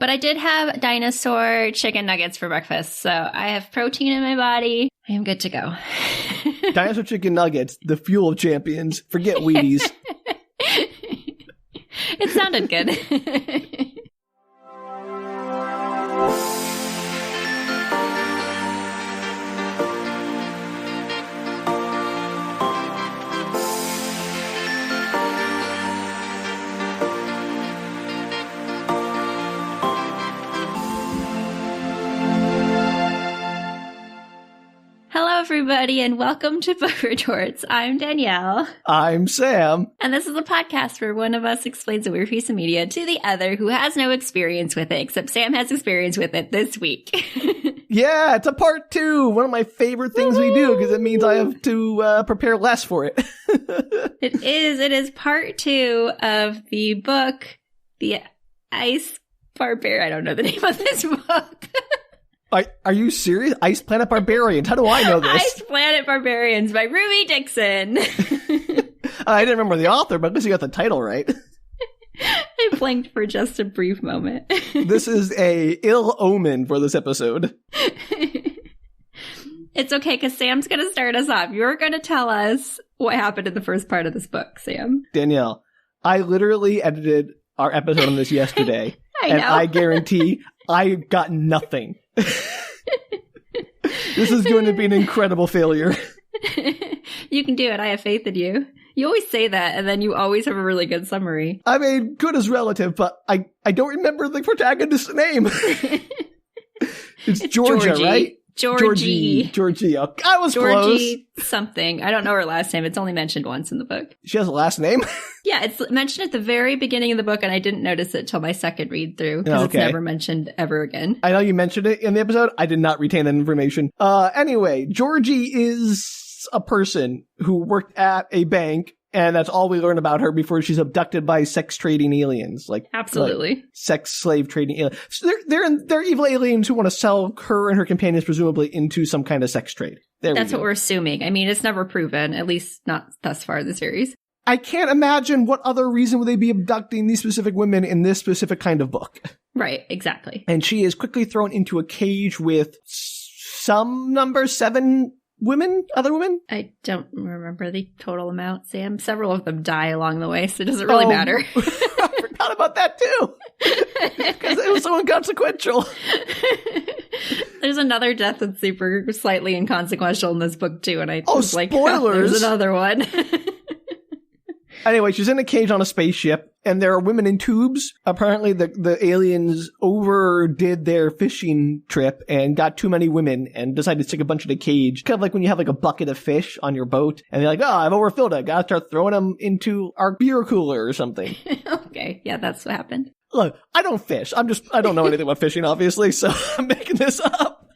But I did have dinosaur chicken nuggets for breakfast, so I have protein in my body. I am good to go. Dinosaur chicken nuggets, the fuel of champions. Forget Wheaties. It sounded good. Hello, everybody, and welcome to Book Retorts. I'm Danielle. I'm Sam. And this is a podcast where one of us explains a weird piece of media to the other who has no experience with it, except Sam has experience with it this week. Yeah, it's a part 2. One of my favorite things we do, because it means I have to prepare less for it. It is part 2 of the book, The Ice Barbarian. I don't know the name of this book. Are you serious? Ice Planet Barbarians. How do I know this? Ice Planet Barbarians by Ruby Dixon. I didn't remember the author, but at least you got the title right. I blanked for just a brief moment. This is a ill omen for this episode. It's okay, because Sam's going to start us off. You're going to tell us what happened in the first part of this book, Sam. Danielle, I literally edited our episode on this yesterday. I know. I guarantee I got nothing. This is going to be an incredible failure. You can do it. I have faith in you. You always say that, and then you always have a really good summary. I mean, good is relative, but I don't remember the protagonist's name. It's Georgia, Georgie. right? Georgie. Oh, I was Georgie close. something. I don't know her last name. It's only mentioned once in the book. She has a last name? Yeah, it's mentioned at the very beginning of the book, and I didn't notice it till my second read through, because It's never mentioned ever again. I know you mentioned it in the episode. I did not retain that information. Anyway, Georgie is a person who worked at a bank, and that's all we learn about her before she's abducted by sex trading aliens. Absolutely. Like sex slave trading aliens. So they're evil aliens who want to sell her and her companions presumably into some kind of sex trade. That's what we're assuming. I mean, it's never proven, at least not thus far in the series. I can't imagine what other reason would they be abducting these specific women in this specific kind of book. Right, exactly. And she is quickly thrown into a cage with some number 7 other women? I don't remember the total amount, Sam. Several of them die along the way, so it doesn't really matter. I forgot about that too. Because it was so inconsequential. There's another death that's super slightly inconsequential in this book too, and I was like, spoilers! There's another one. Anyway, she's in a cage on a spaceship, and there are women in tubes. Apparently, the aliens overdid their fishing trip and got too many women and decided to stick a bunch in a cage. Kind of like when you have like a bucket of fish on your boat, and they're like, oh, I've overfilled it. Gotta start throwing them into our beer cooler or something. Okay, yeah, that's what happened. Look, I don't fish. I don't know anything about fishing, obviously, so I'm making this up.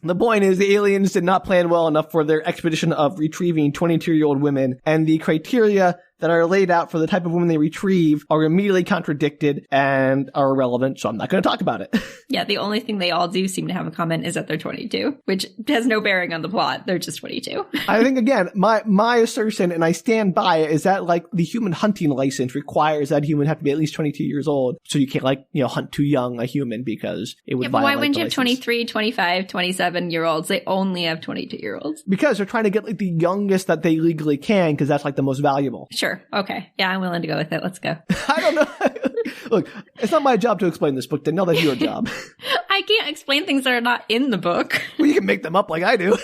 The point is, the aliens did not plan well enough for their expedition of retrieving 22-year-old women, and the criteria that are laid out for the type of women they retrieve are immediately contradicted and are irrelevant, so I'm not going to talk about it. Yeah, the only thing they all do seem to have in common is that they're 22, which has no bearing on the plot. They're just 22. I think, again, my assertion, and I stand by it, is that, like, the human hunting license requires that human have to be at least 22 years old, so you can't, like, hunt too young a human because it would violate the license. Why wouldn't you have 23, 25, 27-year-olds? They only have 22-year-olds. Because they're trying to get, like, the youngest that they legally can, because that's, like, the most valuable. Sure. Okay. Yeah, I'm willing to go with it. Let's go. I don't know. Look, it's not my job to explain this book, Danielle. That's your job. I can't explain things that are not in the book. Well, you can make them up like I do.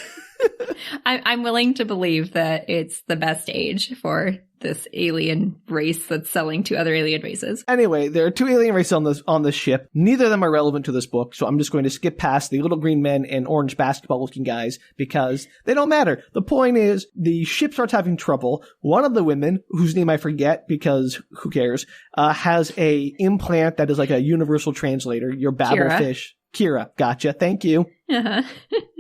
I'm willing to believe that it's the best age for this alien race that's selling to other alien races. Anyway, there are 2 alien races on this ship. Neither of them are relevant to this book, so I'm just going to skip past the little green men and orange basketball-looking guys because they don't matter. The point is, the ship starts having trouble. One of the women, whose name I forget because who cares, has a implant that is like a universal translator. Your babblefish. Kira, gotcha. Thank you. Uh-huh.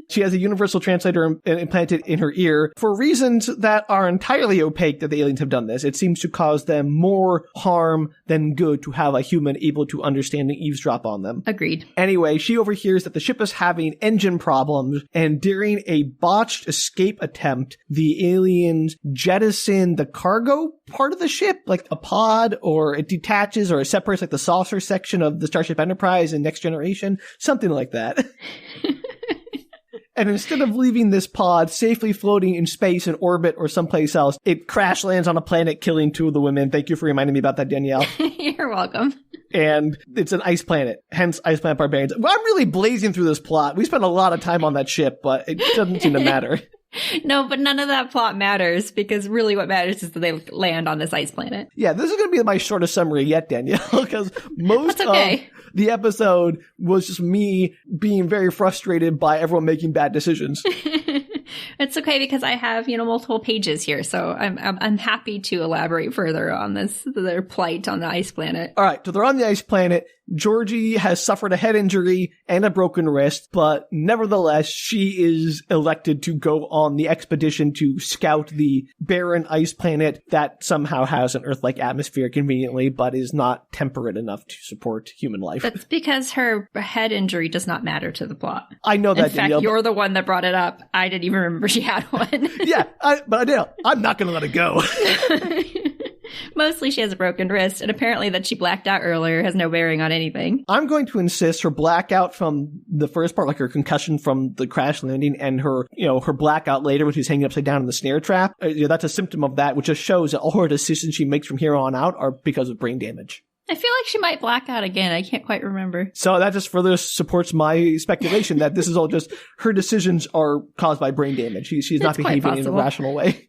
She has a universal translator implanted in her ear for reasons that are entirely opaque that the aliens have done this. It seems to cause them more harm than good to have a human able to understand and eavesdrop on them. Agreed. Anyway, she overhears that the ship is having engine problems, and during a botched escape attempt, the aliens jettison the cargo part of the ship, like a pod, or it detaches or it separates like the saucer section of the Starship Enterprise in Next Generation, something like that. And instead of leaving this pod safely floating in space in orbit or someplace else, it crash lands on a planet, killing 2 of the women. Thank you for reminding me about that, Danielle. You're welcome. And it's an ice planet, hence Ice Planet Barbarians. Well, I'm really blazing through this plot. We spent a lot of time on that ship, but it doesn't seem to matter. No, but none of that plot matters, because really what matters is that they land on this ice planet. Yeah, this is going to be my shortest summary yet, Danielle, because most of the episode was just me being very frustrated by everyone making bad decisions. It's okay, because I have, multiple pages here, so I'm happy to elaborate further on their plight on the ice planet. All right, so they're on the ice planet. Georgie has suffered a head injury and a broken wrist, but nevertheless, she is elected to go on the expedition to scout the barren ice planet that somehow has an Earth-like atmosphere conveniently, but is not temperate enough to support human life. That's because her head injury does not matter to the plot. I know that, Danielle. In fact, you're the one that brought it up. I didn't even remember she had one. Yeah, but Danielle, I'm not going to let it go. Mostly she has a broken wrist, and apparently that she blacked out earlier has no bearing on anything. I'm going to insist her blackout from the first part, like her concussion from the crash landing, and her, her blackout later when she's hanging upside down in the snare trap, that's a symptom of that, which just shows that all her decisions she makes from here on out are because of brain damage. I feel like she might black out again. I can't quite remember. So that just further supports my speculation that this is all just her decisions are caused by brain damage. She's not behaving in a rational way.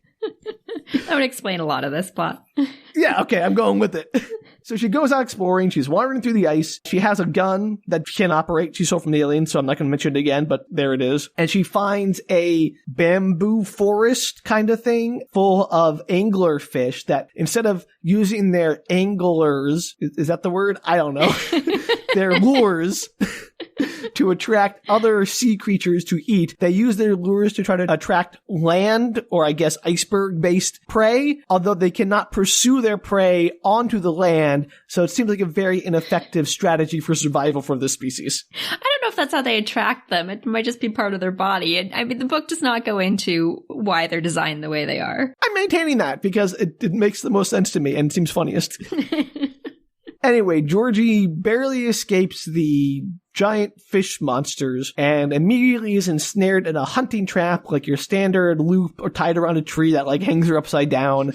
That would explain a lot of this plot. Yeah, okay, I'm going with it. So she goes out exploring. She's wandering through the ice. She has a gun that she can operate. She stole from the aliens, so I'm not going to mention it again, but there it is. And she finds a bamboo forest kind of thing full of angler fish that instead of using their anglers, is that the word? I don't know. Their lures to attract other sea creatures to eat. They use their lures to try to attract land, or I guess iceberg-based prey, although they cannot pursue their prey onto the land, so it seems like a very ineffective strategy for survival for this species. I don't know if that's how they attract them. It might just be part of their body. And I mean, the book does not go into why they're designed the way they are. I'm maintaining that because it makes the most sense to me and seems funniest. Anyway, Georgie barely escapes the giant fish monsters and immediately is ensnared in a hunting trap, like your standard loop or tied around a tree that like hangs her upside down,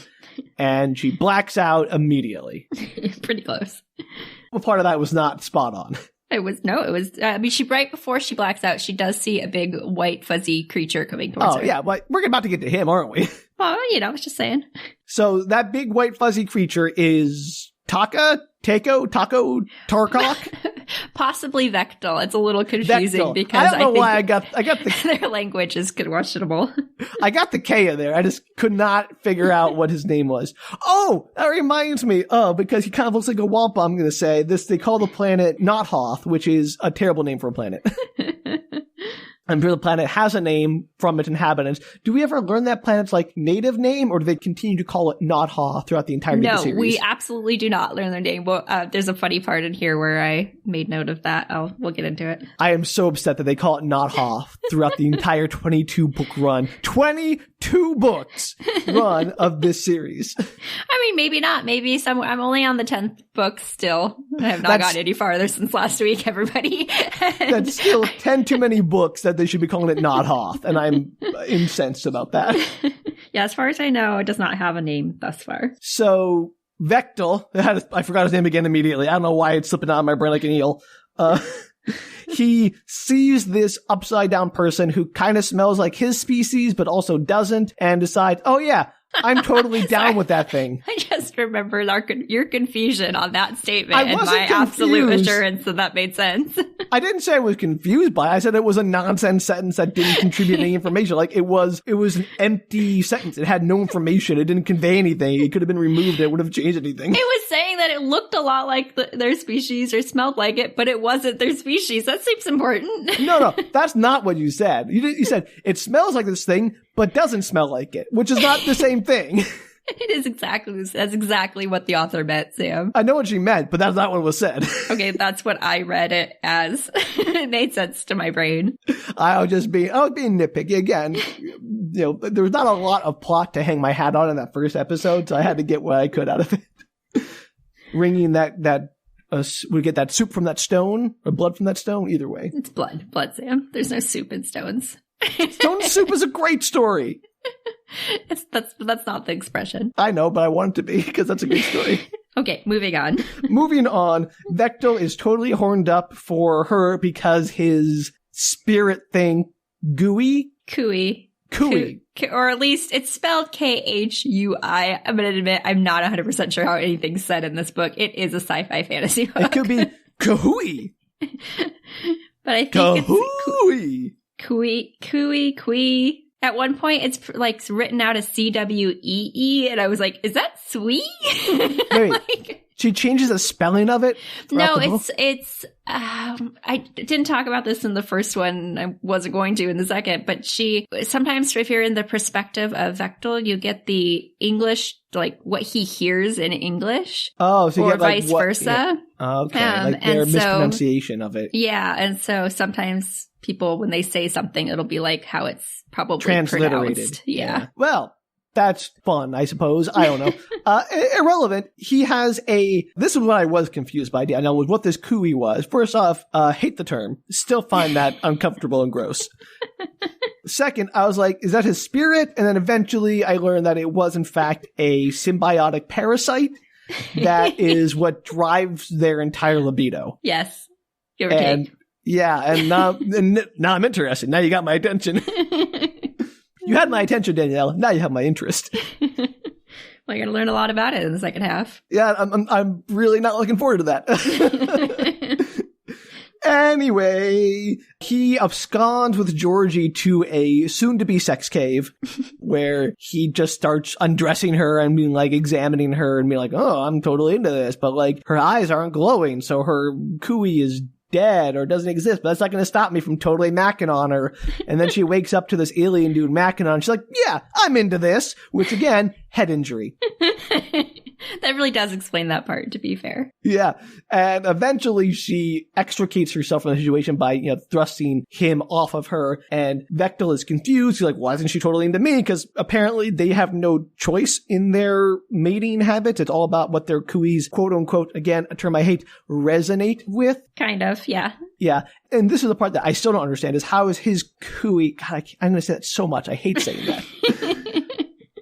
and she blacks out immediately. Pretty close. Well, part of that was not spot on. Right before she blacks out, she does see a big white fuzzy creature coming towards her. Oh, yeah, but we're about to get to him, aren't we? Well, I was just saying. So that big white fuzzy creature is Taco, Tarkok? Possibly Vectel. It's a little confusing Vectel. Because I don't know why I got the their language is questionable. I got the K in there. I just could not figure out what his name was. Oh, that reminds me. Oh, because he kind of looks like a wampa, I'm going to say. They call the planet Nothoth, which is a terrible name for a planet. I'm sure the planet has a name from its inhabitants. Do we ever learn that planet's native name, or do they continue to call it Nothoth throughout the entirety of the series? No, we absolutely do not learn their name. Well, there's a funny part in here where I made note of that. We'll get into it. I am so upset that they call it Nothoth throughout the entire 22-book run. 22 books run of this series. I mean, maybe not. Maybe I'm only on the 10th book still. I have not gotten any farther since last week, everybody. That's still 10 too many books that they should be calling it Nothoth, and I'm incensed about that. Yeah, as far as I know, it does not have a name thus far. So, Vectel, I forgot his name again immediately. I don't know why it's slipping out of my brain like an eel. He sees this upside down person who kind of smells like his species, but also doesn't, and decides, oh yeah, I'm totally down with that thing. I just remembered your confusion on that statement and my confused. Absolute assurance that made sense. I didn't say I was confused by it. I said it was a nonsense sentence that didn't contribute any information. It was an empty sentence. It had no information. It didn't convey anything. It could have been removed. It would have changed anything. It was saying that it looked a lot like their species or smelled like it, but it wasn't their species. That seems important. No, that's not what you said. You said it smells like this thing, but doesn't smell like it, which is not the same thing. It is that's exactly what the author meant, Sam. I know what she meant, but that's not what was said. Okay, that's what I read it as. It made sense to my brain. I was being nitpicky again. There was not a lot of plot to hang my hat on in that first episode, so I had to get what I could out of it. Wringing we get that soup from that stone or blood from that stone. Either way, it's blood, Sam. There's no soup in stones. Stone soup is a great story. That's not the expression. I know, but I want it to be because that's a good story. Okay, moving on. Moving on, Vectel is totally horned up for her because his spirit thing, Cooey, or at least it's spelled Khui. I'm going to admit I'm not 100% sure how anything's said in this book. It is a sci-fi fantasy book. It could be Cooey. But I think Cooey. it's Cooey. At one point, it's like written out as CWEE, and I was like, "Is that sweet?" Wait, she changes the spelling of it? No, it's. I didn't talk about this in the first one. I wasn't going to in the second, but sometimes if you're in the perspective of Vectel, you get the English, like what he hears in English. Oh, so you get vice versa. Yeah. Okay, like their mispronunciation of it. Yeah, and so sometimes people, when they say something, it'll be like how it's probably transliterated. Pronounced. Yeah. Well, that's fun, I suppose. I don't know. Irrelevant. He has this is what I was confused by. I know what this Cooey was. First off, hate the term. Still find that uncomfortable and gross. Second, I was like, is that his spirit? And then eventually I learned that it was in fact a symbiotic parasite that is what drives their entire libido. Yes. Give or take. Yeah, and now I'm interested. Now you got my attention. You had my attention, Danielle. Now you have my interest. Well, you're going to learn a lot about it in the second half. Yeah, I'm really not looking forward to that. Anyway, he absconds with Georgie to a soon-to-be sex cave where he just starts undressing her and being like examining her and being like, oh, I'm totally into this. But like her eyes aren't glowing, so her Cooey is dead or doesn't exist, but that's not going to stop me from totally macking on her. And then she wakes up to this alien dude macking on. She's like, yeah, I'm into this, which again, head injury. That really does explain that part, to be fair. Yeah. And eventually she extricates herself from the situation by, thrusting him off of her. And Vectel is confused. He's like, why isn't she totally into me? Because apparently they have no choice in their mating habits. It's all about what their Cooeys, quote unquote, again, a term I hate, resonate with. Kind of, yeah. Yeah. And this is the part that I still don't understand is how is his Cooey, God, I'm going to say that so much. I hate saying that.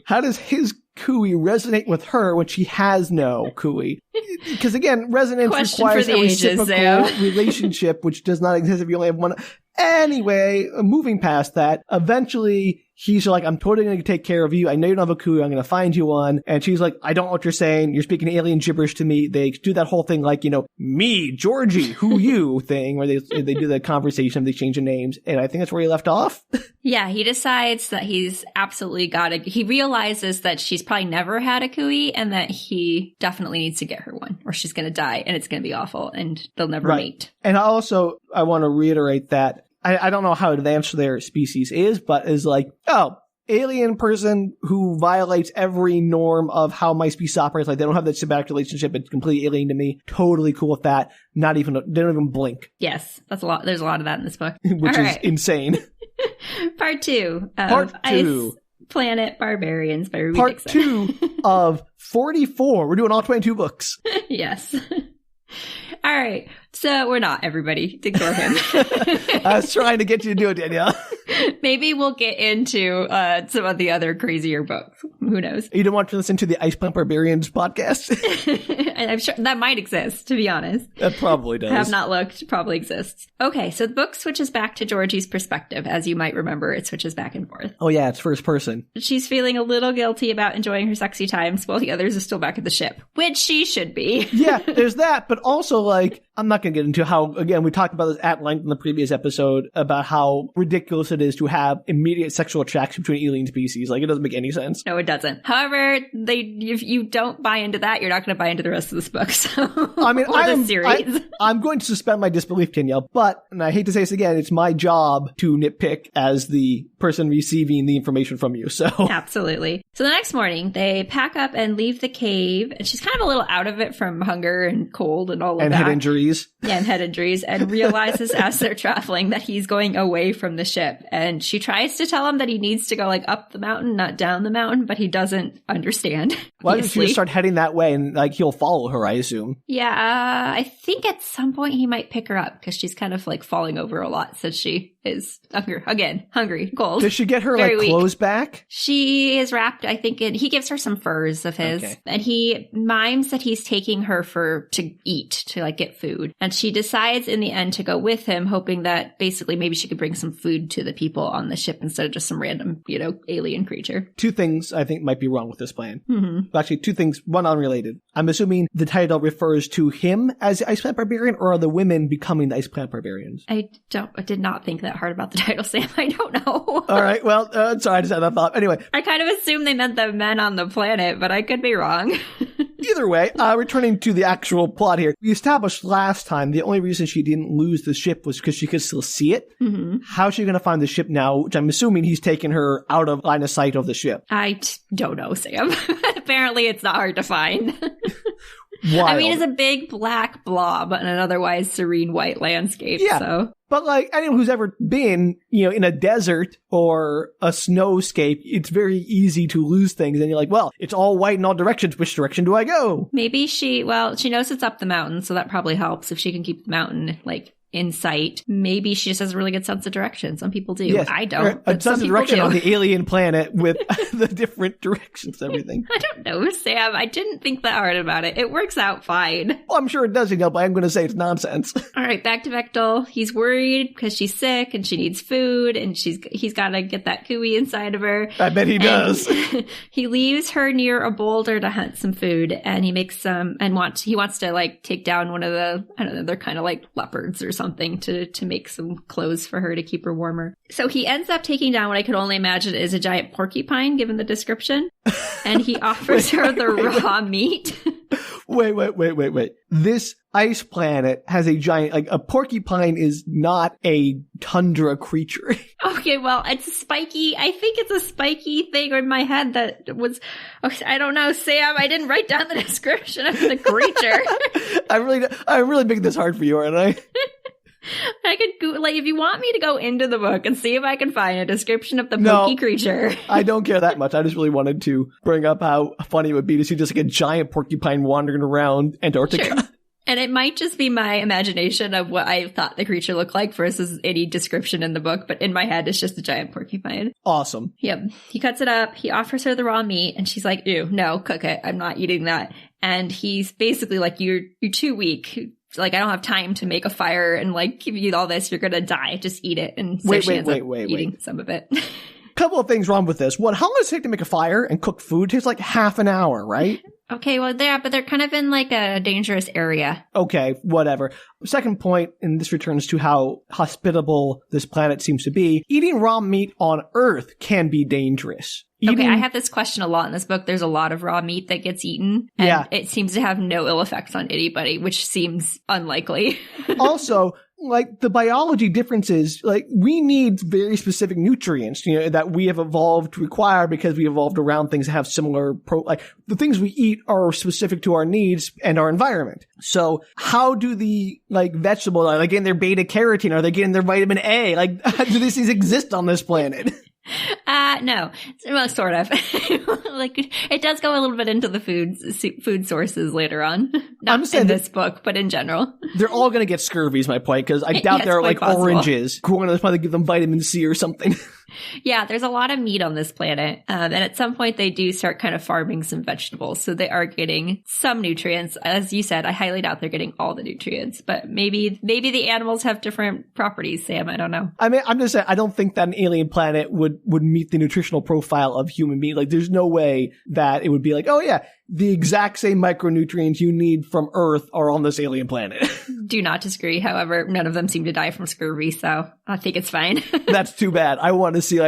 How does his Cooey resonate with her when she has no Cooey? Because again, resonance requires a reciprocal relationship, which does not exist if you only have one. Anyway, moving past that, eventually he's like, I'm totally going to take care of you. I know you don't have a Cooey. I'm going to find you one. And she's like, I don't know what you're saying. You're speaking alien gibberish to me. They do that whole thing like, me, Georgie, who you thing, where they do the conversation, they change the names. And I think that's where he left off. Yeah, he decides that he's absolutely he realizes that she's probably never had a Cooey and that he definitely needs to get her one or she's going to die and it's going to be awful and they'll never mate. And I want to reiterate that I don't know how advanced their species is, but is like, oh, alien person who violates every norm of how my species operates. Like they don't have that symbiotic relationship. It's completely alien to me. Totally cool with that. They don't even blink. Yes, that's a lot. There's a lot of that in this book. Which is insane. Part 2 of Ice Planet Barbarians by Ruby Part Dixon. 2 of 44. We're doing all 22 books. Yes. All right. So we're not, everybody. Ignore him. I was trying to get you to do it, Danielle. Maybe we'll get into some of the other crazier books. Who knows? You don't want to listen to the Ice Planet Barbarians podcast? I'm sure that might exist, to be honest. That probably does. I have not looked. Probably exists. Okay, so the book switches back to Georgie's perspective. As you might remember, it switches back and forth. Oh yeah, it's first person. She's feeling a little guilty about enjoying her sexy times while the others are still back at the ship, which she should be. Yeah, there's that, but also like, I'm not going to get into how, again, we talked about this at length in the previous episode about how ridiculous it is to have immediate sexual attraction between alien species. Like, it doesn't make any sense. No, it doesn't. However, if you don't buy into that, you're not going to buy into the rest of this book. So, I mean, the series. I'm going to suspend my disbelief, Danielle, but, and I hate to say this again, it's my job to nitpick as the person receiving the information from you. So absolutely. So the next morning, they pack up and leave the cave, and she's kind of a little out of it from hunger and cold and all of that. And head injuries. Yeah, and head injuries, and realizes as they're traveling that he's going away from the ship. And she tries to tell him that he needs to go like up the mountain, not down the mountain, but he doesn't understand. Why doesn't she just start heading that way and like he'll follow her, I assume? Yeah, I think at some point he might pick her up because she's kind of like falling over a lot since she is hungry, cold. Does she get her like clothes back? She is wrapped, I think, he gives her some furs of his, and he mimes that he's taking her to eat, to like get food. And she decides in the end to go with him, hoping that basically maybe she could bring some food to the people on the ship instead of just some random, alien creature. Two things I think might be wrong with this plan. Mm-hmm. Actually, two things, one unrelated. I'm assuming the title refers to him as the Ice Plant Barbarian, or are the women becoming the Ice Plant Barbarians? I did not think that hard about the title, Sam. I don't know. All right. Well, sorry, I just had that thought. Anyway. I kind of assumed they meant the men on the planet, but I could be wrong. Either way, returning to the actual plot here, we established last time the only reason she didn't lose the ship was because she could still see it. Mm-hmm. How's she going to find the ship now, which I'm assuming he's taken her out of line of sight of the ship? I don't know, Sam. Apparently it's not hard to find. Wild. I mean, it's a big black blob on an otherwise serene white landscape. Yeah. So. But like anyone who's ever been, in a desert or a snowscape, it's very easy to lose things. And you're like, well, it's all white in all directions. Which direction do I go? Maybe she knows it's up the mountain, so that probably helps if she can keep the mountain like in sight. Maybe she just has a really good sense of direction. Some people do. Yes. I don't. A sense of direction on the alien planet with the different directions, everything. I don't know, Sam. I didn't think that hard about it. It works out fine. Well, I'm sure it does, but I'm going to say it's nonsense. All right, back to Vectel. He's worried because she's sick and she needs food, and he's got to get that cooey inside of her. I bet he does. He leaves her near a boulder to hunt some food, and he makes some he wants to like take down one of the, I don't know, they're kind of like leopards or something to make some clothes for her to keep her warmer. So he ends up taking down what I could only imagine is a giant porcupine, given the description, and he offers her the raw meat. Wait. This ice planet has a giant, like a porcupine is not a tundra creature. Okay, well, it's spiky. I think it's a spiky thing in my head that was, I don't know, Sam, I didn't write down the description of the creature. I'm really making this hard for you, aren't I? I could go, like, if you want me to go into the book and see if I can find a description of the pokey creature. I don't care that much. I just really wanted to bring up how funny it would be to see just like a giant porcupine wandering around Antarctica. Sure. And it might just be my imagination of what I thought the creature looked like versus any description in the book, but in my head, it's just a giant porcupine. Awesome. Yep. He cuts it up. He offers her the raw meat, and she's like, ew, no, cook it. I'm not eating that. And he's basically like, you're too weak. Like, I don't have time to make a fire and like give you all this. You're going to die. Just eat it. And so she ends up eating some of it. Couple of things wrong with this. One, how long does it take to make a fire and cook food? It takes like half an hour, right? Okay, well, but they're kind of in like a dangerous area. Okay, whatever. Second point, and this returns to how hospitable this planet seems to be, eating raw meat on Earth can be dangerous. Okay, I have this question a lot in this book. There's a lot of raw meat that gets eaten, and it seems to have no ill effects on anybody, which seems unlikely. Also, like the biology differences, like we need very specific nutrients, that we have evolved to require because we evolved around things that have similar like the things we eat are specific to our needs and our environment. So how do the like vegetables, are they getting their beta carotene? Are they getting their vitamin A? Like, do these things exist on this planet? No. Well, sort of. Like, it does go a little bit into the food sources later on. Not in this book, but in general. They're all going to get scurvy is my point, because I doubt there are like possible oranges. Growing up, probably give them vitamin C or something. Yeah, there's a lot of meat on this planet. And at some point they do start kind of farming some vegetables. So they are getting some nutrients. As you said, I highly doubt they're getting all the nutrients, but maybe the animals have different properties, Sam. I don't know. I mean, I'm just saying, I don't think that an alien planet would meet the nutritional profile of human meat. Like, there's no way that it would be like, oh yeah, the exact same micronutrients you need from Earth are on this alien planet. Do not disagree. However, none of them seem to die from scurvy, so I think it's fine. That's too bad. I want to see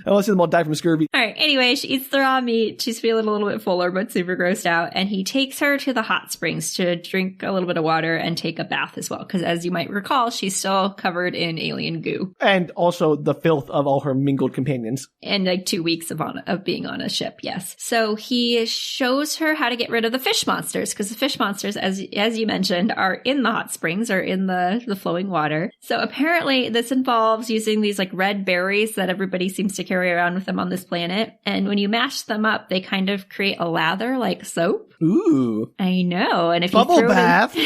I want to see them all die from scurvy. All right. Anyway, she eats the raw meat. She's feeling a little bit fuller, but super grossed out. And he takes her to the hot springs to drink a little bit of water and take a bath as well. Because as you might recall, she's still covered in alien goo. And also the filth of all her mingled companions. And like 2 weeks of being on a ship, yes. So he shows her how to get rid of the fish monsters. Because the fish monsters, as you mentioned, are in the hot springs or in the flowing water. So apparently this involves using these like red berries that everybody seems to carry around with them on this planet. And when you mash them up, they kind of create a lather like soap. Ooh. I know. And if Bubble you throw bath.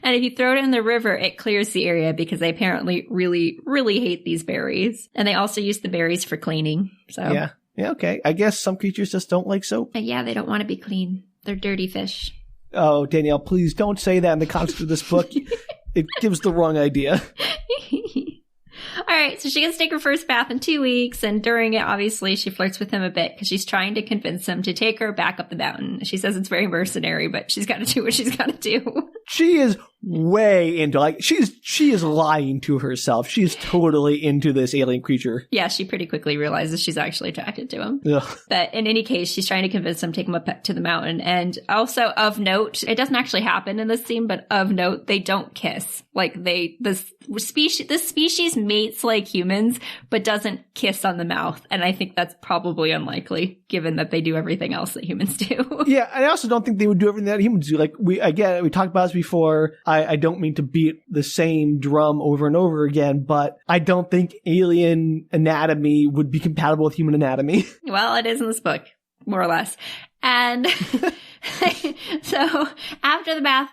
and if you throw it in the river, it clears the area because they apparently really, really hate these berries. And they also use the berries for cleaning. So Yeah, okay. I guess some creatures just don't like soap. yeah, they don't want to be clean. They're dirty fish. Oh, Danielle, please don't say that in the context of this book. It gives the wrong idea. All right, so she gets to take her first bath in 2 weeks, and during it, obviously, she flirts with him a bit because she's trying to convince him to take her back up the mountain. She says it's very mercenary, but she's got to do what she's got to do. She is way into, like, she is lying to herself. She is totally into this alien creature. Yeah, she pretty quickly realizes she's actually attracted to him. Ugh. But in any case, she's trying to convince him to take him up to the mountain. And also of note, it doesn't actually happen in this scene, but of note, they don't kiss. Like this species mates like humans, but doesn't kiss on the mouth. And I think that's probably unlikely, given that they do everything else that humans do. Yeah, and I also don't think they would do everything that humans do. Like, we talked about this before. I don't mean to beat the same drum over and over again, but I don't think alien anatomy would be compatible with human anatomy. Well, it is in this book, more or less. And so after the bath,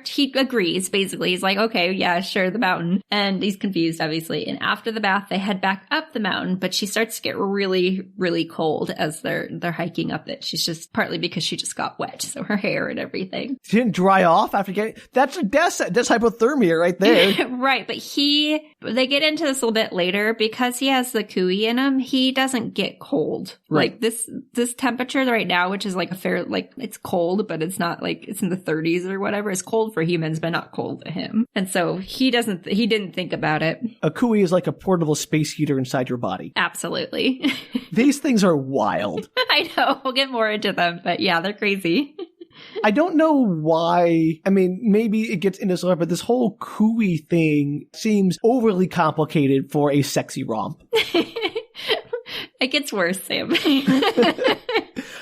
he agrees, basically. He's like, okay, yeah, sure, the mountain. And he's confused, obviously. And after the bath, they head back up the mountain, but she starts to get really, really cold as they're hiking up it. She's just partly because she just got wet. So her hair and everything. She didn't dry off after getting, that's hypothermia right there. Right. But they get into this a little bit later because he has the cooey in him. He doesn't get cold. Right. Like this temperature right now, which is like a fair, like it's cold, but it's not like it's in the 30s or whatever. It's cold for humans, but not cold to him. And so he didn't think about it. A cooey is like a portable space heater inside your body. Absolutely. These things are wild. I know. We'll get more into them, but yeah, they're crazy. I don't know why. I mean, maybe it gets into some, but this whole cooey thing seems overly complicated for a sexy romp. It gets worse, Sam.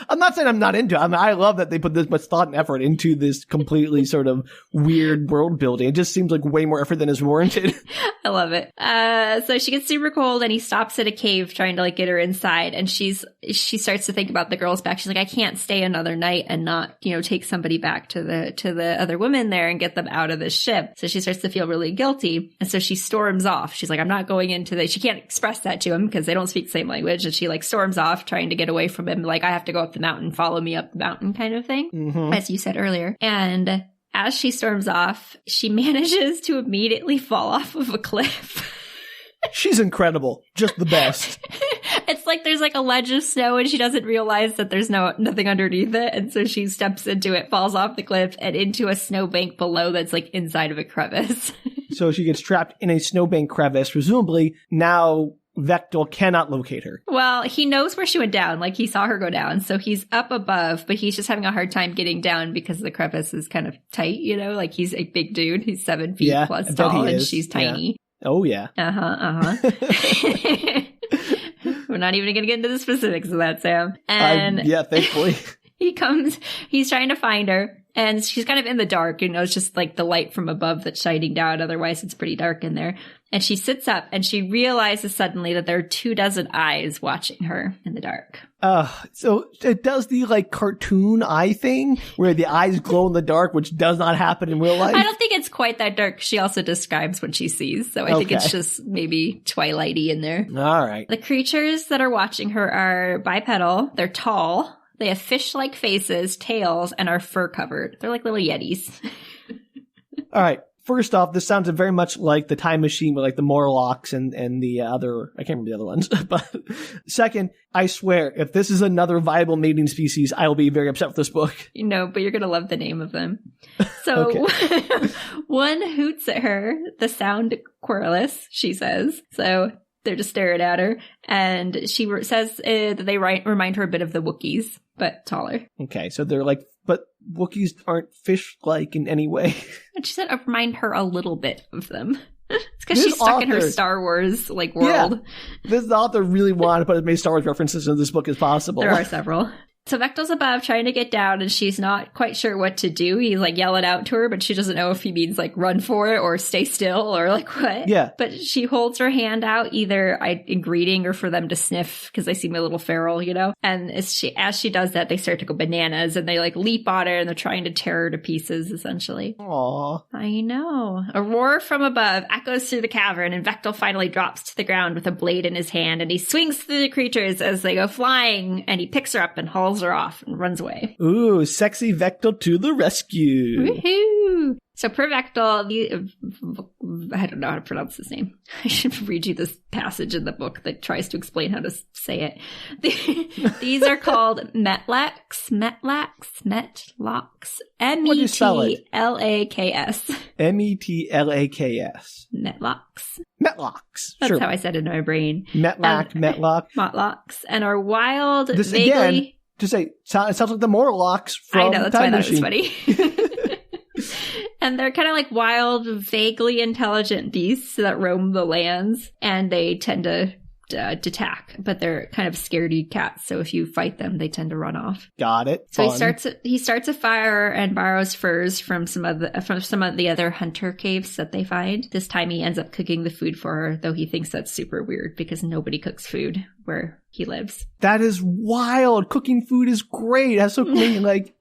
I'm not saying I'm not into it. I mean, I love that they put this much thought and effort into this completely sort of weird world building. It just seems like way more effort than is warranted. I love it. So she gets super cold and he stops at a cave trying to like get her inside. And she starts to think about the girls back. She's like, I can't stay another night and not, take somebody back to the other women there and get them out of this ship. So she starts to feel really guilty. And so she storms off. She's like, I'm not going into she can't express that to him because they don't speak the same language. And she like storms off trying to get away from him. Like, I have to go up the mountain, follow me up the mountain kind of thing, as you said earlier. And as she storms off, she manages to immediately fall off of a cliff. She's incredible. Just the best. It's like there's like a ledge of snow and she doesn't realize that there's nothing underneath it. And so she steps into it, falls off the cliff and into a snowbank below that's like inside of a crevice. So she gets trapped in a snowbank crevice. Presumably now Vectel cannot locate her. Well, he knows where she went down. Like, he saw her go down. So he's up above, but he's just having a hard time getting down because the crevice is kind of tight, Like, he's a big dude. He's 7 feet plus tall, and she's tiny. Yeah. Oh, yeah. We're not even going to get into the specifics of that, Sam. And thankfully. He's trying to find her. And she's kind of in the dark, it's just like the light from above that's shining down. Otherwise, it's pretty dark in there. And she sits up and she realizes suddenly that there are 24 eyes watching her in the dark. So it does the like cartoon eye thing where the eyes glow in the dark, which does not happen in real life. I don't think it's quite that dark. She also describes what she sees. So I think it's just maybe Twilighty in there. All right. The creatures that are watching her are bipedal. They're tall. They have fish-like faces, tails, and are fur-covered. They're like little yetis. All right. first off, this sounds very much like the Time Machine with like the Morlocks and the other, I can't remember the other ones. But second, I swear, if this is another viable mating species, I will be very upset with this book. But you're going to love the name of them. So one hoots at her, the sound querulous, she says. So they're just staring at her. And she says that they remind her a bit of the Wookiees, but taller. Okay, so they're like, but Wookiees aren't fish-like in any way. And she said remind her a little bit of them. It's because she's stuck in her Star Wars like world. Yeah, this author really wanted to put as many Star Wars references in this book as possible. There are several. So Vectel's above trying to get down, and she's not quite sure what to do. He's like yelling out to her, but she doesn't know if he means like run for it or stay still or like what. Yeah. But she holds her hand out either in greeting or for them to sniff because they seem a little feral, And as she does that, they start to go bananas and they like leap on her and they're trying to tear her to pieces essentially. Aww. I know. A roar from above echoes through the cavern, and Vectel finally drops to the ground with a blade in his hand, and he swings through the creatures as they go flying, and he picks her up and hauls her off and runs away. Ooh, sexy Vectel to the rescue. Woohoo! So per Vectel, I don't know how to pronounce his name. I should read you this passage in the book that tries to explain how to say it. These are called Metlaks, Metlaks, M-E-T-L-A-K-S. M-E-T-L-A-K-S. Metlaks. Metlaks. That's sure. how I said it in my brain. Metlak. Motlocks. And are wild, this, vaguely... Again, to say, it sounds like the Morlocks from I know, that's Time why Machine. that was funny. And they're kind of like wild, vaguely intelligent beasts that roam the lands, and they tend to attack, but they're kind of scaredy cats, so if you fight them, they tend to run off. Got it. So Fun. he starts a fire and borrows furs from some of the other hunter caves that they find. This time he ends up cooking the food for her, though he thinks that's super weird because nobody cooks food where he lives. That is wild. Cooking food is great. That's so cool. Like,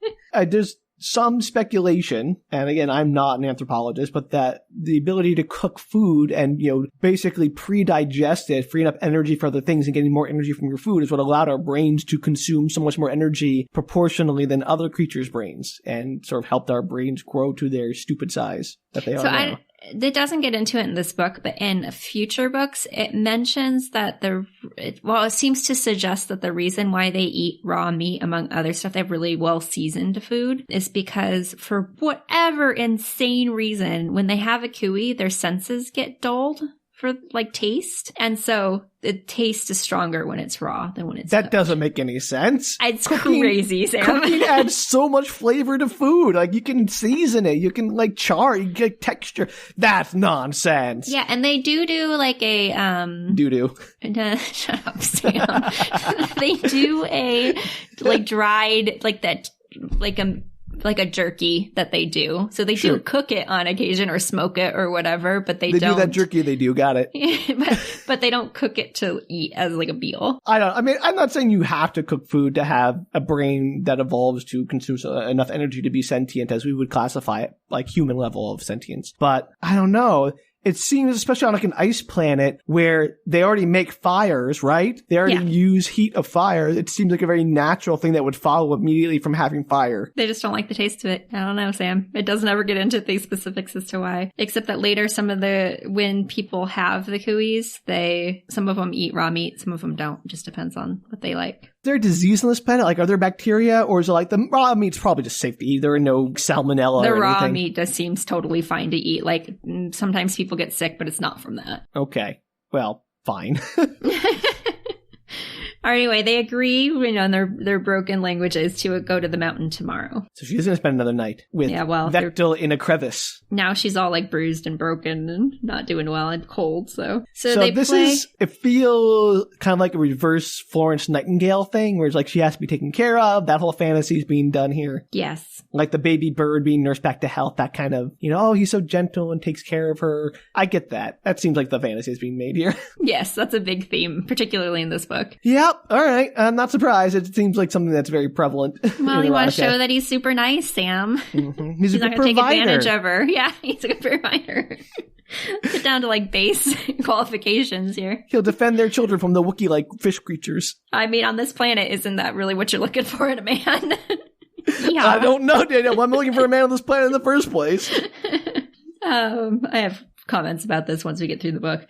there's some speculation, and again, I'm not an anthropologist, but that the ability to cook food and, basically pre-digest it, freeing up energy for other things and getting more energy from your food is what allowed our brains to consume so much more energy proportionally than other creatures' brains, and sort of helped our brains grow to their stupid size that they are now. It doesn't get into it in this book, but in future books, it mentions that it seems to suggest that the reason why they eat raw meat, among other stuff, they have really well seasoned food, is because for whatever insane reason, when they have a cooey, their senses get dulled for like taste. And so the taste is stronger when it's raw than when it's That cooked. Doesn't make any sense. It's crazy, Sam. Cooking adds so much flavor to food. Like, you can season it. You can, like, char. You get texture. That's nonsense. Yeah, and they do like a... Doo-doo. Shut up, Sam. They do a, like, dried, like that, like a jerky that they do. So they do cook it on occasion or smoke it or whatever, but they don't. They do that jerky, they do. Got it. but they don't cook it to eat as like a meal. I'm not saying you have to cook food to have a brain that evolves to consume enough energy to be sentient as we would classify it, like human level of sentience. But I don't know. It seems, especially on like an ice planet where they already make fires, right? They already use heat of fire. It seems like a very natural thing that would follow immediately from having fire. They just don't like the taste of it. I don't know, Sam. It doesn't ever get into these specifics as to why. Except that later, when people have the cooeys, some of them eat raw meat, some of them don't. It just depends on what they like. Is there a disease on this planet? Like, are there bacteria, or is it like the raw meat's probably just safe to eat? There are no salmonella or anything. The raw meat just seems totally fine to eat. Like, sometimes people get sick, but it's not from that. Okay. Well, fine. Anyway, they agree, in their broken languages, to go to the mountain tomorrow. So she's going to spend another night with Vectel in a crevice. Now she's all like bruised and broken and not doing well and cold. So it feels kind of like a reverse Florence Nightingale thing, where it's like she has to be taken care of. That whole fantasy is being done here. Yes. Like the baby bird being nursed back to health. That kind of, he's so gentle and takes care of her. I get that. That seems like the fantasy is being made here. Yes, that's a big theme, particularly in this book. Yep. All right. I'm not surprised. It seems like something that's very prevalent. Well, he wants to show that he's super nice, Sam. Mm-hmm. He's not going to take advantage of her. Yeah, he's a good provider. Get down to like base qualifications here. He'll defend their children from the Wookiee-like fish creatures. I mean, on this planet, isn't that really what you're looking for in a man? Yeah. I don't know, Daniel. I'm looking for a man on this planet in the first place. I have comments about this once we get through the book.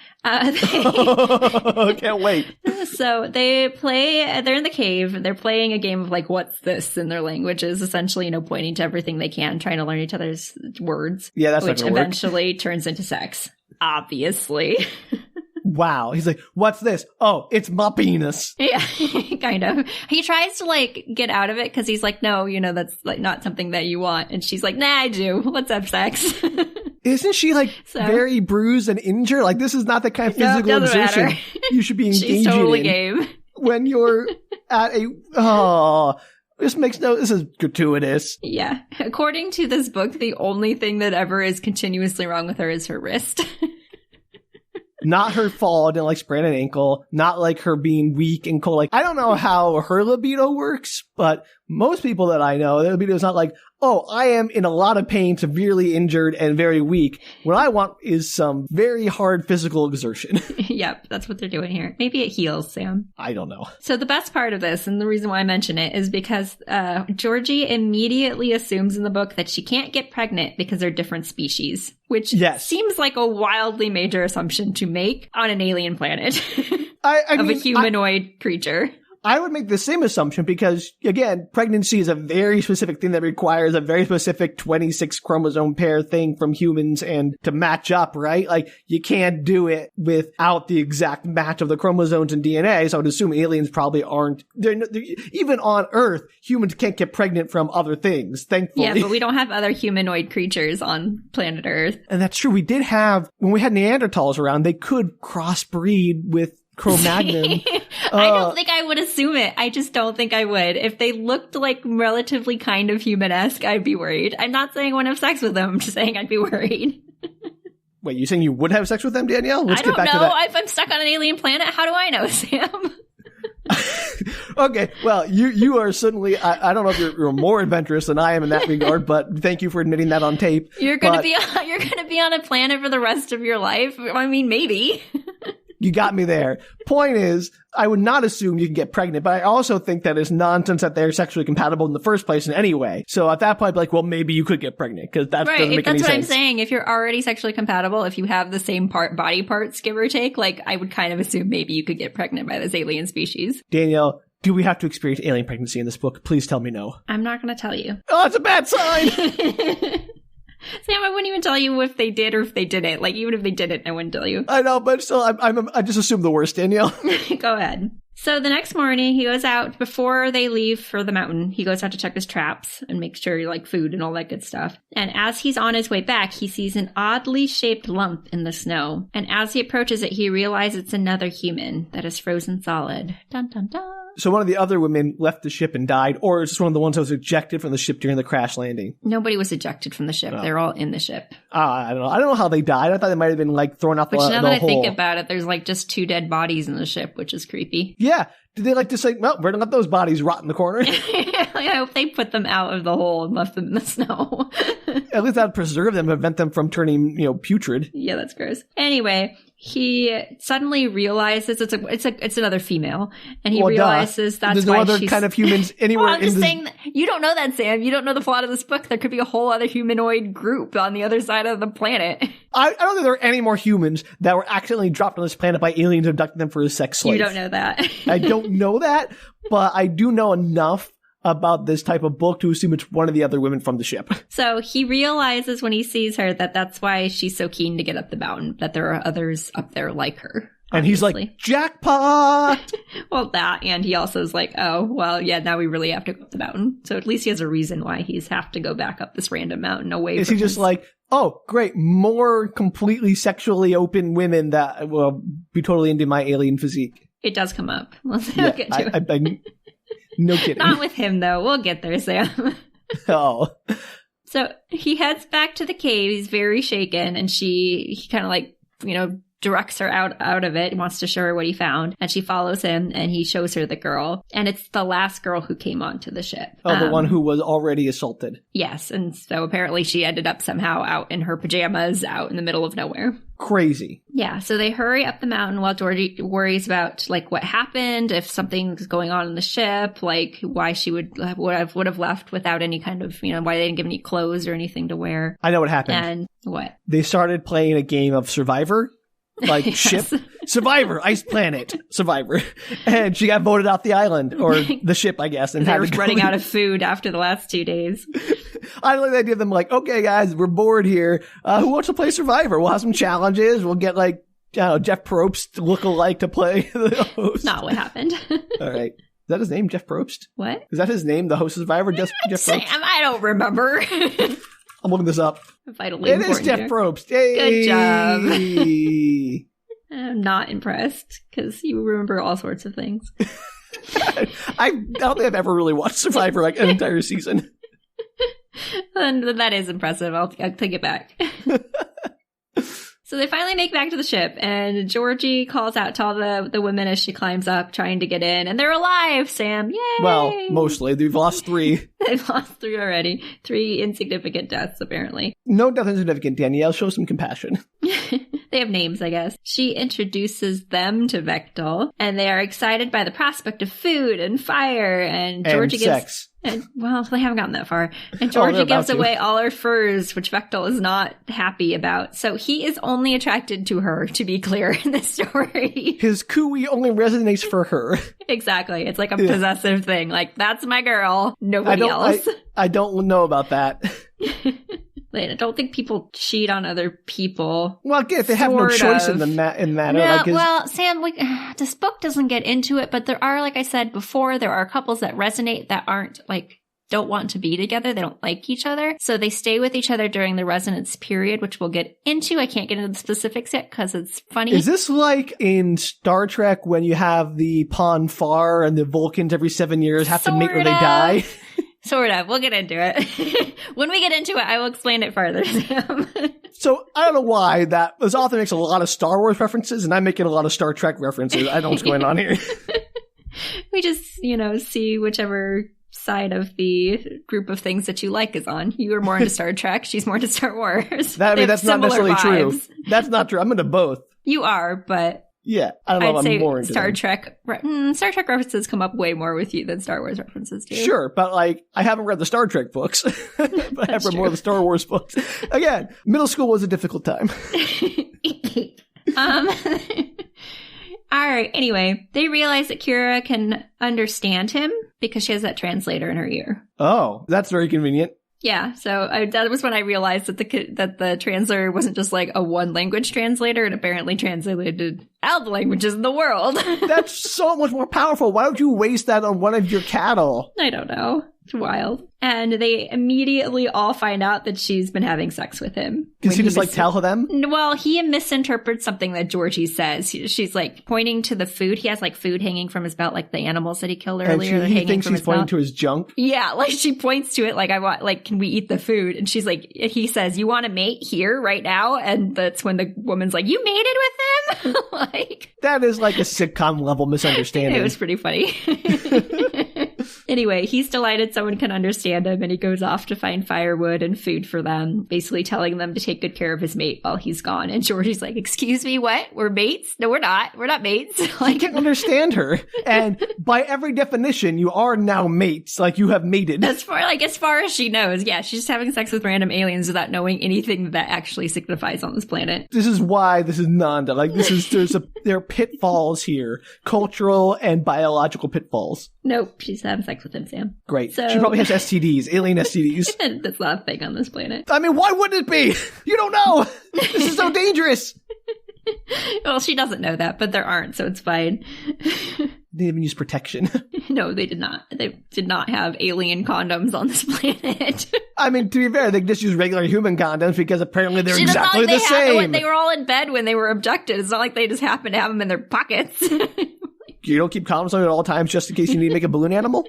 Can't wait. So they're in the cave. They're playing a game of like, what's this in their languages, essentially, pointing to everything they can, trying to learn each other's words. Yeah, that's which not gonna eventually turns into sex. Obviously. Wow. He's like, what's this? Oh, it's my penis. Yeah, kind of. He tries to like get out of it because he's like, no, that's like not something that you want. And she's like, nah, I do. Let's have sex. Isn't she like very bruised and injured? Like this is not the kind of physical exertion you should be engaging She's totally in game. when you're at this is gratuitous. Yeah. According to this book, the only thing that ever is continuously wrong with her is her wrist. Not her fall, didn't like sprain an ankle, not like her being weak and cold. Like, I don't know how her libido works, but most people that I know, their libido is not like, oh, I am in a lot of pain, severely injured, and very weak. What I want is some very hard physical exertion. Yep, that's what they're doing here. Maybe it heals, Sam. I don't know. So the best part of this, and the reason why I mention it, is because Georgie immediately assumes in the book that she can't get pregnant because they're different species, which seems like a wildly major assumption to make on an alien planet of a humanoid creature. I would make the same assumption because, again, pregnancy is a very specific thing that requires a very specific 26 chromosome pair thing from humans and to match up, right? Like, you can't do it without the exact match of the chromosomes and DNA, so I would assume aliens probably aren't. They're even on Earth, humans can't get pregnant from other things, thankfully. Yeah, but we don't have other humanoid creatures on planet Earth. And that's true. We did have, when we had Neanderthals around, they could crossbreed with Cro-Magnon. I don't think I would assume it. I just don't think I would. If they looked like relatively kind of human-esque, I'd be worried. I'm not saying I wouldn't have sex with them. I'm just saying I'd be worried. Wait, you saying you would have sex with them, Danielle? I don't know. If I'm stuck on an alien planet, how do I know, Sam? Okay, well, you are certainly, I don't know if you're more adventurous than I am in that regard, but thank you for admitting that on tape. You're gonna be on a planet for the rest of your life? I mean, maybe. You got me there. Point is, I would not assume you can get pregnant, but I also think that it's nonsense that they're sexually compatible in the first place in any way. So at that point, I'd be like, well, maybe you could get pregnant, because that doesn't make any sense. That's what I'm saying. If you're already sexually compatible, if you have the same body parts, give or take, like, I would kind of assume maybe you could get pregnant by this alien species. Danielle, do we have to experience alien pregnancy in this book? Please tell me no. I'm not going to tell you. Oh, that's a bad sign! Sam, I wouldn't even tell you if they did or if they didn't. Like, even if they didn't, I wouldn't tell you. I know, but still, I just assume the worst, Danielle. Go ahead. So the next morning, he goes out, before they leave for the mountain, he goes out to check his traps and make sure, like, food and all that good stuff. And as he's on his way back, he sees an oddly shaped lump in the snow. And as he approaches it, he realizes it's another human that is frozen solid. Dun, dun, dun. So one of the other women left the ship and died, or is this one of the ones that was ejected from the ship during the crash landing? Nobody was ejected from the ship. They're all in the ship. I don't know. I don't know how they died. I thought they might have been, like, thrown out the hole. Which, now that I think about it, there's, like, just 2 dead bodies in the ship, which is creepy. Yeah. Did they like to say, well, we're going to let those bodies rot in the corner? I hope they put them out of the hole and left them in the snow. At least that would preserve them, prevent them from turning, putrid. Yeah, that's gross. Anyway, he suddenly realizes it's another female, and he realizes that's there's why no other kind of humans anywhere. Well, I'm just saying that you don't know that, Sam. You don't know the plot of this book. There could be a whole other humanoid group on the other side of the planet. I don't think there are any more humans that were accidentally dropped on this planet by aliens abducting them for a sex slave. You don't know that. I don't know that, but I do know enough about this type of book to assume it's one of the other women from the ship. So he realizes when he sees her that that's why she's so keen to get up the mountain, that there are others up there like her. And he's like, jackpot! Well, that, and he also is like, oh, well, yeah, now we really have to go up the mountain. So at least he has a reason why he's have to go back up this random mountain away from Is he just like, oh, great, more completely sexually open women that will be totally into my alien physique? It does come up. Let's get to it. No kidding. Not with him, though. We'll get there, Sam. Oh. So he heads back to the cave. He's very shaken, and he kind of like, directs her out of it, wants to show her what he found, and she follows him, and he shows her the girl. And it's the last girl who came onto the ship. Oh, the one who was already assaulted. Yes, and so apparently she ended up somehow out in her pajamas, out in the middle of nowhere. Crazy. Yeah, so they hurry up the mountain while Georgie worries about, like, what happened, if something's going on in the ship, like, why she would have left without any kind of, why they didn't give any clothes or anything to wear. I know what happened. And what? They started playing a game of Survivor. Like, yes. Ship, Survivor, Ice Planet, Survivor. And she got voted off the island, or the ship, I guess. And they were running out of food after the last 2 days. I like the idea of them like, okay, guys, we're bored here. Who wants to play Survivor? We'll have some challenges. We'll get, like, Jeff Probst look-alike to play the host. Not what happened. All right. Is that his name, Jeff Probst? What? Is that his name, the host of Survivor, Jeff Probst? I don't remember. I'm looking this up. Vitally it is Jeff Probst. Hey! Good job. I'm not impressed, because you remember all sorts of things. I don't think I've ever really watched Survivor like an entire season. And that is impressive. I'll take it back. So they finally make back to the ship, and Georgie calls out to all the women as she climbs up, trying to get in, and they're alive, Sam. Yay! Well, mostly. They've lost 3. They've lost 3 already. 3 insignificant deaths, apparently. No death insignificant, Danielle. Show some compassion. They have names, I guess. She introduces them to Vectel, and they are excited by the prospect of food and fire, and Georgie gives... sex. And, well, they haven't gotten that far. And Georgie gives away all her furs, which Vectel is not happy about. So he is only attracted to her, to be clear, in this story. His cooey only resonates for her. Exactly. It's like a possessive thing. Like, that's my girl. Nobody else. I don't know about that. I don't think people cheat on other people. Well, again, if they have no choice in the matter. No, well, Sam, this book doesn't get into it, but there are, like I said before, there are couples that resonate that aren't, like, don't want to be together. They don't like each other. So they stay with each other during the resonance period, which we'll get into. I can't get into the specifics yet because it's funny. Is this like in Star Trek when you have the Pon farr and the Vulcans every 7 years have to mate or they die? Sort of. We'll get into it. When we get into it, I will explain it further, Sam. So, I don't know why this author makes a lot of Star Wars references, and I'm making a lot of Star Trek references. I don't know what's going on here. We just, see whichever side of the group of things that you like is on. You are more into Star Trek. She's more into Star Wars. That's not necessarily true. That's not true. I'm into both. You are, but... Yeah, I don't know. I'd say more into Star Trek references come up way more with you than Star Wars references do. Sure, but I haven't read the Star Trek books, but I've read more of the Star Wars books. Again, middle school was a difficult time. All right. Anyway, they realize that Kira can understand him because she has that translator in her ear. Oh, that's very convenient. Yeah, so that was when I realized that the translator wasn't just like a one language translator, and apparently translated all the languages in the world. That's so much more powerful. Why don't you waste that on one of your cattle? I don't know. It's wild. And they immediately all find out that she's been having sex with him. Does he just tell them? Well, he misinterprets something that Georgie says. She's like pointing to the food. He has like food hanging from his belt, like the animals that he killed earlier. And he thinks she's pointing to his junk? Yeah, like she points to it like, can we eat the food? And she's like, he says, you want to mate here right now? And that's when the woman's like, you mated with him? Like, that is like a sitcom level misunderstanding. It was pretty funny. Anyway, he's delighted someone can understand him, and he goes off to find firewood and food for them, basically telling them to take good care of his mate while he's gone. And Georgie's like, excuse me, what? We're mates? No, we're not. We're not mates. I can't understand her. And by every definition, you are now mates. Like, you have mated. As far as she knows, yeah, she's just having sex with random aliens without knowing anything that actually signifies on this planet. This is why this is Nanda. Like, there are pitfalls here. Cultural and biological pitfalls. Nope, she's having sex with him, Sam. Great. So, she probably has STDs, alien STDs. That's not a thing on this planet. I mean, why wouldn't it be? You don't know. This is so dangerous. Well, she doesn't know that, but there aren't, so it's fine. They didn't use protection. No, they did not. They did not have alien condoms on this planet. I mean, to be fair, they just use regular human condoms because apparently they're exactly the same. They were all in bed when they were abducted. It's not like they just happened to have them in their pockets. You don't keep condoms on at all times just in case you need to make a balloon animal?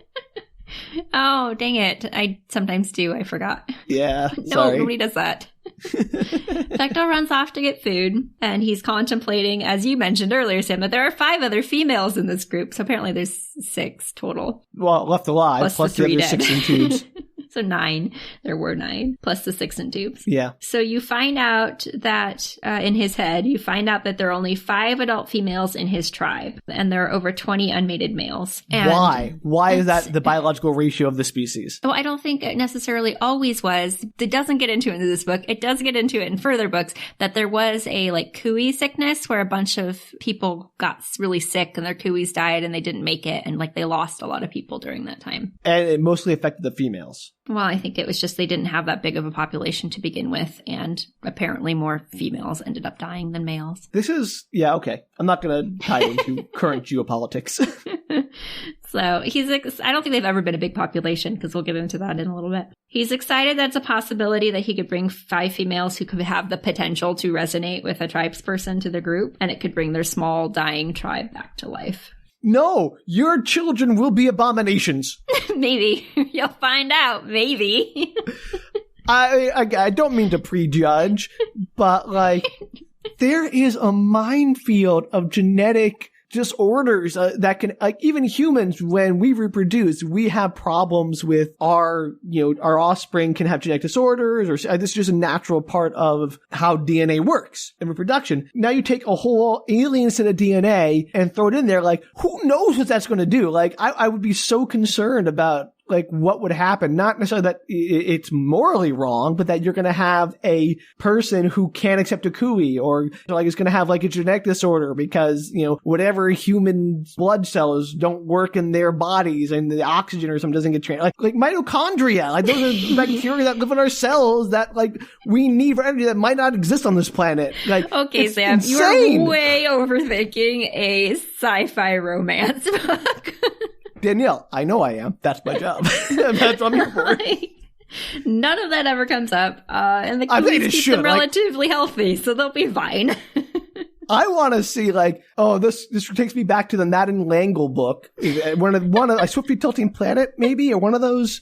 Oh, dang it. I sometimes do. I forgot. Yeah, No, sorry. nobody does that. Vector runs off to get food, and he's contemplating, as you mentioned earlier, Sam, that there are 5 other females in this group. So apparently there's 6 total. Well, left alive, plus the other 6 in tubes. So 9. There were 9, plus the 6 in tubes. Yeah. So you find out that, in his head, you find out that there are only 5 adult females in his tribe, and there are over 20 unmated males. And why? Why is that the biological ratio of the species? Well, I don't think it necessarily always was. It doesn't get into it in this book. It does get into it in further books that there was a cooey sickness where a bunch of people got really sick and their cooeys died and they didn't make it, and they lost a lot of people during that time. And it mostly affected the females. Well, I think it was just they didn't have that big of a population to begin with, and apparently more females ended up dying than males. This is, yeah, okay. I'm not going to tie into current geopolitics. So I don't think they've ever been a big population, because we'll get into that in a little bit. He's excited that's a possibility that he could bring 5 females who could have the potential to resonate with a tribesperson to the group, and it could bring their small, dying tribe back to life. No, your children will be abominations. Maybe. You'll find out. Maybe. I don't mean to prejudge, but there is a minefield of genetic disorders that can, even humans, when we reproduce, we have problems with our offspring can have genetic disorders, or this is just a natural part of how DNA works in reproduction. Now you take a whole alien set of DNA and throw it in there, who knows what that's going to do? I would be so concerned about what would happen. Not necessarily that it's morally wrong, but that you're going to have a person who can't accept a cooey, or is going to have a genetic disorder because, whatever human blood cells don't work in their bodies and the oxygen or something doesn't get trained. Like mitochondria. Those are bacteria that live in our cells that we need for energy that might not exist on this planet. Okay, Sam, insane. You're way overthinking a sci-fi romance book. Danielle, I know I am. That's my job. That's what I'm here for. None of that ever comes up. And the cooeys keep them relatively healthy, so they'll be fine. I want to see this takes me back to the Nat and Langle book. One of Swiftly Tilting Planet, maybe, or one of those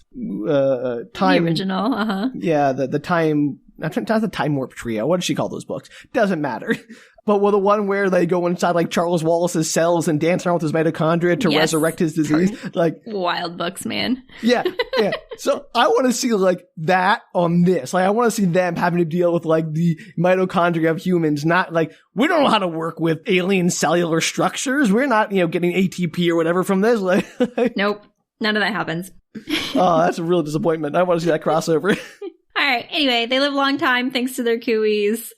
time. The original, Yeah, the time. Not the Time Warp Trio. What does she call those books? Doesn't matter. But the one where they go inside Charles Wallace's cells and dance around with his mitochondria to resurrect his disease. Wild books, man. Yeah. So I want to see that on this. I want to see them having to deal with the mitochondria of humans, not we don't know how to work with alien cellular structures. We're not, getting ATP or whatever from this. Nope. None of that happens. Oh, that's a real disappointment. I want to see that crossover. All right. Anyway, they live a long time thanks to their cooeys.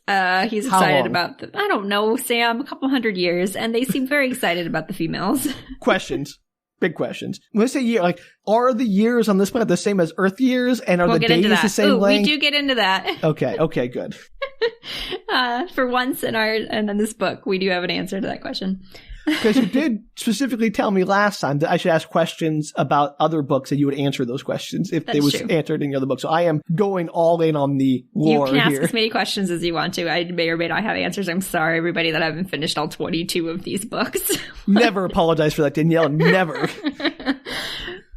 He's excited about them. I don't know, Sam, a couple 100 years, and they seem very excited about the females. Questions. Big questions. When I say year, are the years on this planet the same as Earth years, and are the days the same length? We do get into that. Okay, good. For once in this book, we do have an answer to that question. Because you did specifically tell me last time that I should ask questions about other books and you would answer those questions if they was answered in the other book. So I am going all in on the lore here. You can ask as many questions as you want to. I may or may not have answers. I'm sorry, everybody, that I haven't finished all 22 of these books. Never apologize for that, Danielle. Never.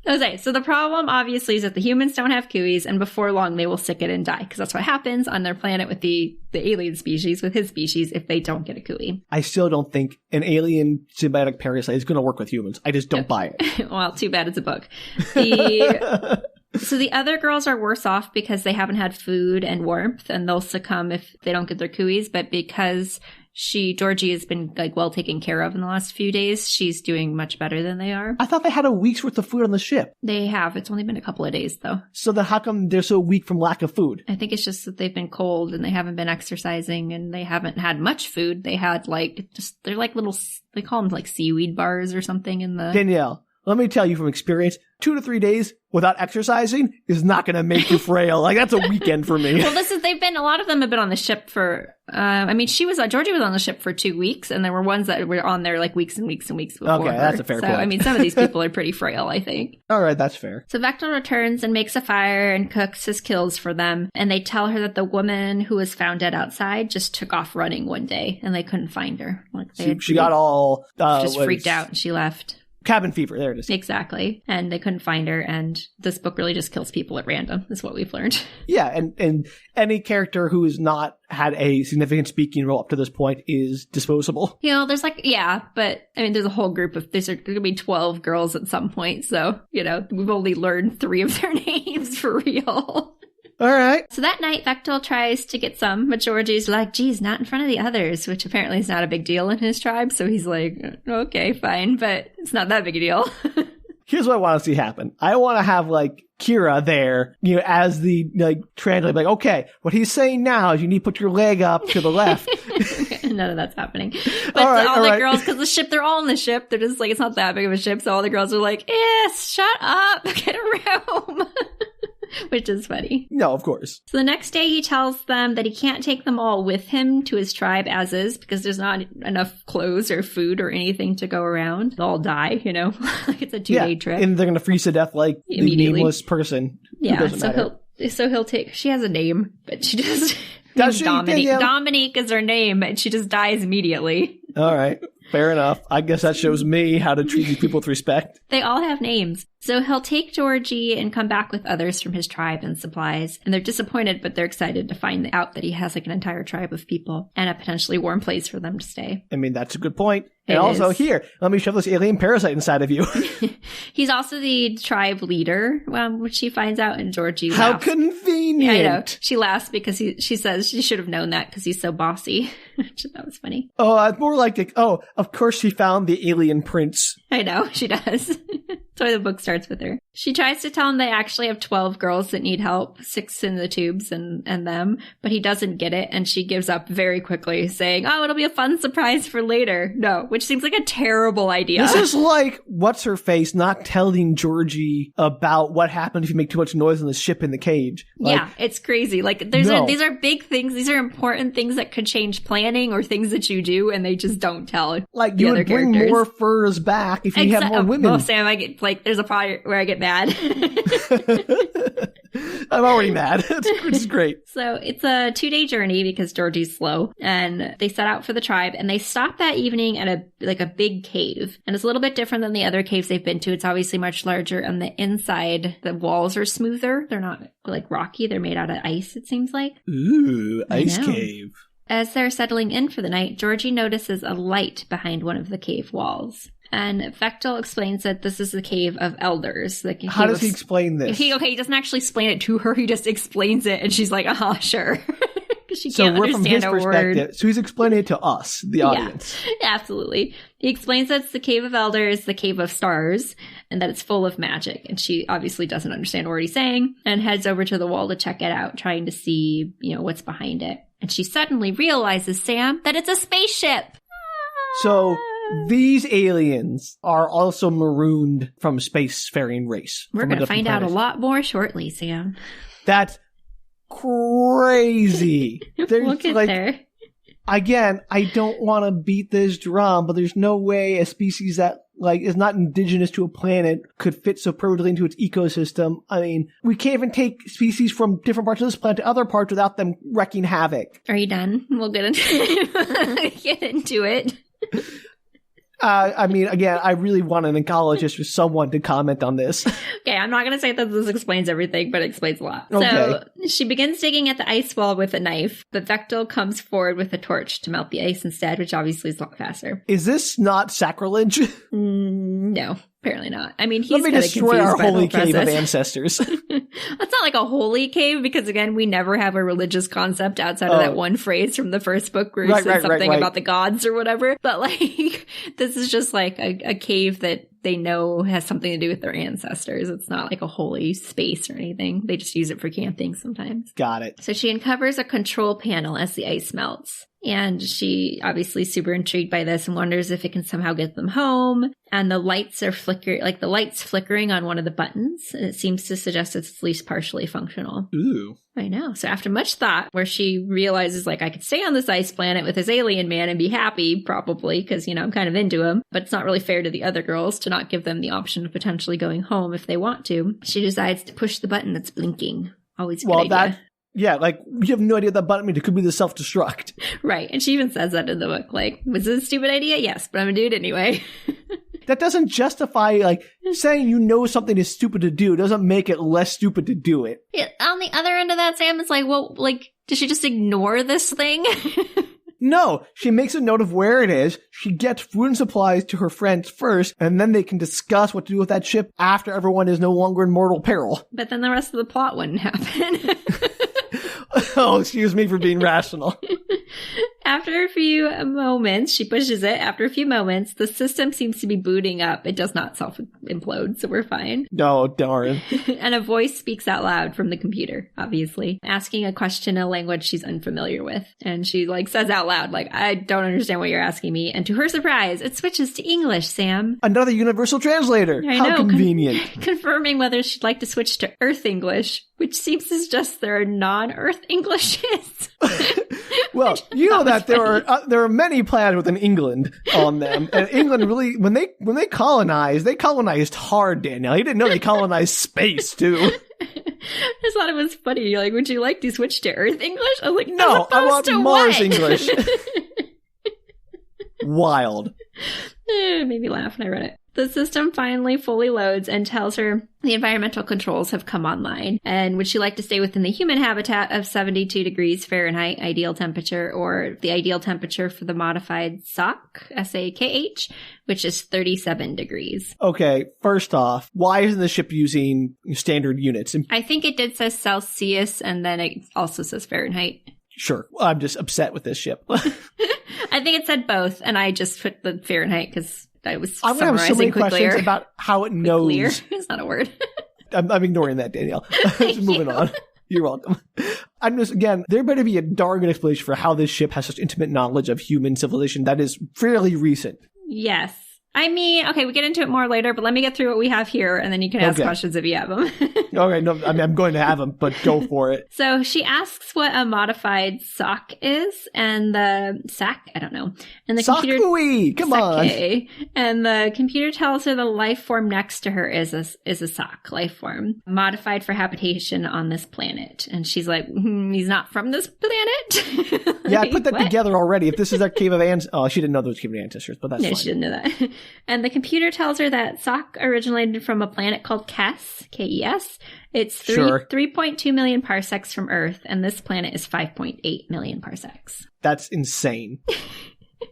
Okay, so the problem obviously is that the humans don't have cooeys, and before long they will sick it and die, because that's what happens on their planet with the alien species, with his species, if they don't get a cooey. I still don't think an alien symbiotic parasite is going to work with humans. I just don't buy it. Well, too bad it's a book. So the other girls are worse off because they haven't had food and warmth, and they'll succumb if they don't get their cooeys, but because Georgie has been well taken care of in the last few days, she's doing much better than they are. I thought they had a week's worth of food on the ship. They have. It's only been a couple of days, though. So then how come they're so weak from lack of food? I think it's just that they've been cold and they haven't been exercising and they haven't had much food. They had they're little, they call them seaweed bars or something in the... Danielle, let me tell you from experience, 2 to 3 days without exercising is not going to make you frail. That's a weekend for me. Well, a lot of them have been on the ship for, Georgie was on the ship for 2 weeks, and there were ones that were on there weeks and weeks and weeks before Okay, that's a fair point. Some of these people are pretty frail, I think. All right, that's fair. So Vector returns and makes a fire and cooks his kills for them, and they tell her that the woman who was found dead outside just took off running one day, and they couldn't find her. She got all... just freaked out, and she left. Cabin fever. There it is. Exactly. And they couldn't find her. And this book really just kills people at random, is what we've learned. Yeah. And any character who has not had a significant speaking role up to this point is disposable. You know, there's like, yeah, but I mean, there's a whole group of, there's going to be 12 girls at some point. So, you know, we've only learned 3 of their names for real. All right. So that night, Vectel tries to get some, but Georgie's like, geez, not in front of the others, which apparently is not a big deal in his tribe. So he's like, okay, fine, but it's not that big a deal. Here's what I want to see happen. I want to have, like, Kira there, you know, as the, like, translator, like, okay, what he's saying now is you need to put your leg up to the left. None of that's happening. But all the girls, because the ship, they're all in the ship. They're just like, it's not that big of a ship. So all the girls are like, shut up, get a room. Which is funny. No, of course. So the next day he tells them that he can't take them all with him to his tribe as is because there's not enough clothes or food or anything to go around. They'll all die, you know? Like it's a 2-day trip. And they're going to freeze to death like the nameless person. Yeah, so he'll take, she has a name, but she just, does she? Dominique. Yeah. Dominique is her name, and she just dies immediately. All right. Fair enough. I guess that shows me how to treat these people with respect. They all have names. So he'll take Georgie and come back with others from his tribe and supplies. And they're disappointed, but they're excited to find out that he has like an entire tribe of people and a potentially warm place for them to stay. I mean, that's a good point. And also here, let me shove this alien parasite inside of you. He's also the tribe leader, which she finds out, and Georgie laughs. How convenient. I know. She laughs because she says she should have known that because he's so bossy. That was funny. Oh, it's more like, of course she found the alien prince. I know, she does. That's why the book starts with her. She tries to tell him they actually have 12 girls that need help, 6 in the tubes and them, but he doesn't get it, and she gives up very quickly, saying, oh, it'll be a fun surprise for later. No, which seems like a terrible idea. This is like, what's-her-face not telling Georgie about what happens if you make too much noise on the ship in the cage. Like, yeah, it's crazy. Like, these are big things. These are important things that could change planning or things that you do, and they just don't tell like, you would bring more furs back if you had more women. Oh, Sam, I get, like, there's a part where I get mad. I'm already mad. It's great. So it's a 2-day journey because Georgie's slow, and they set out for the tribe, and they stop that evening at a big cave, and it's a little bit different than the other caves they've been to. It's obviously much larger, and the inside, the walls are smoother. They're not like rocky. They're made out of ice, it seems like. Ooh, ice cave. As they're settling in for the night, Georgie notices a light behind one of the cave walls. And Vectel explains that this is the Cave of Elders. Like, how does he explain this? He doesn't actually explain it to her. He just explains it, and she's like, sure. Because she can't understand a word. So he's explaining it to us, the audience. Yeah, absolutely. He explains that it's the Cave of Elders, the Cave of Stars, and that it's full of magic. And she obviously doesn't understand what he's saying and heads over to the wall to check it out, trying to see, what's behind it. And she suddenly realizes, Sam, that it's a spaceship. So these aliens are also marooned from a spacefaring race. We're going to find out a lot more shortly, Sam. That's crazy. We'll get there. Again, I don't want to beat this drum, but there's no way a species that is not indigenous to a planet could fit so perfectly into its ecosystem. I mean, we can't even take species from different parts of this planet to other parts without them wreaking havoc. Are you done? We'll get into it. I mean, again, I really want an ecologist or someone to comment on this. Okay, I'm not going to say that this explains everything, but it explains a lot. Okay. So she begins digging at the ice wall with a knife, but Vectel comes forward with a torch to melt the ice instead, which obviously is a lot faster. Is this not sacrilege? No, apparently not. I mean, he's Let me destroy our holy cave of ancestors. It's not like a holy cave because, again, we never have a religious concept outside of that one phrase from the first book where he said something about the gods or whatever. But, this is just like a cave that they know has something to do with their ancestors. It's not like a holy space or anything. They just use it for camping sometimes. Got it. So she uncovers a control panel as the ice melts. And she obviously is super intrigued by this and wonders if it can somehow get them home. And the lights are the light's flickering on one of the buttons. And it seems to suggest it's at least partially functional. Ooh. I know. So after much thought, where she realizes, I could stay on this ice planet with this alien man and be happy, probably, because, I'm kind of into him. But it's not really fair to the other girls to not give them the option of potentially going home if they want to. She decides to push the button that's blinking. Always a good idea. Yeah, you have no idea what that button means. It could be the self-destruct. Right. And she even says that in the book. Was this a stupid idea? Yes, but I'm going to do it anyway. that doesn't justify, like, saying you know something is stupid to do doesn't make it less stupid to do it. Yeah, on the other end of that, Sam, it's like, well, like, does she just ignore this thing? No, she makes a note of where it is. She gets food and supplies to her friends first, and then they can discuss what to do with that ship after everyone is no longer in mortal peril. But then the rest of the plot wouldn't happen. Oh, excuse me for being rational. After a few moments, she pushes it. After a few moments, the system seems to be booting up. It does not self-implode, so we're fine. Oh, darn. And a voice speaks out loud from the computer, obviously, asking a question in a language she's unfamiliar with. And she, like, says out loud, like, I don't understand what you're asking me. And to her surprise, it switches to English, Sam. Another universal translator. How convenient. Confirming whether she'd like to switch to Earth English, which seems to suggest there are non-Earth Englishes. Well, you know that there are many planets within England on them, and England really, when they colonized hard, Danielle. You didn't know they colonized space too. I just thought it was funny. You're like, would you like to switch to Earth English? I was like, no, I want Mars English. Wild. It made me laugh when I read it. The system finally fully loads and tells her the environmental controls have come online. And would she like to stay within the human habitat of 72 degrees Fahrenheit ideal temperature, or the ideal temperature for the modified SAKH, S-A-K-H, which is 37 degrees. Okay, first off, why isn't the ship using standard units? I think it did say Celsius, and then it also says Fahrenheit. Sure. I'm just upset with this ship. I think it said both, and I just put the Fahrenheit because I was I'm going to have so many questions about how it knows. Clear. It's not a word. I'm ignoring that, Danielle. Just moving on. You're welcome. I'm just, again, there better be a darn good explanation for how this ship has such intimate knowledge of human civilization that is fairly recent. Yes. I mean, okay, we get into it more later, but let me get through what we have here, and then you can ask questions if you have them. Okay, no, I mean, I'm going to have them, but go for it. So she asks what a modified SAKH is, and the SAKH, I don't know. And the computer, come on. And the computer tells her the life form next to her is a SAKH life form, modified for habitation on this planet. And she's like, he's not from this planet? Like, yeah, I put that together already. If this is our cave of ancestors, oh, she didn't know there was cave of ancestors, but that's fine. No, she didn't know that. And the computer tells her that SAKH originated from a planet called Kes, K-E-S. It's 3.2 million parsecs from Earth, and this planet is 5.8 million parsecs. That's insane.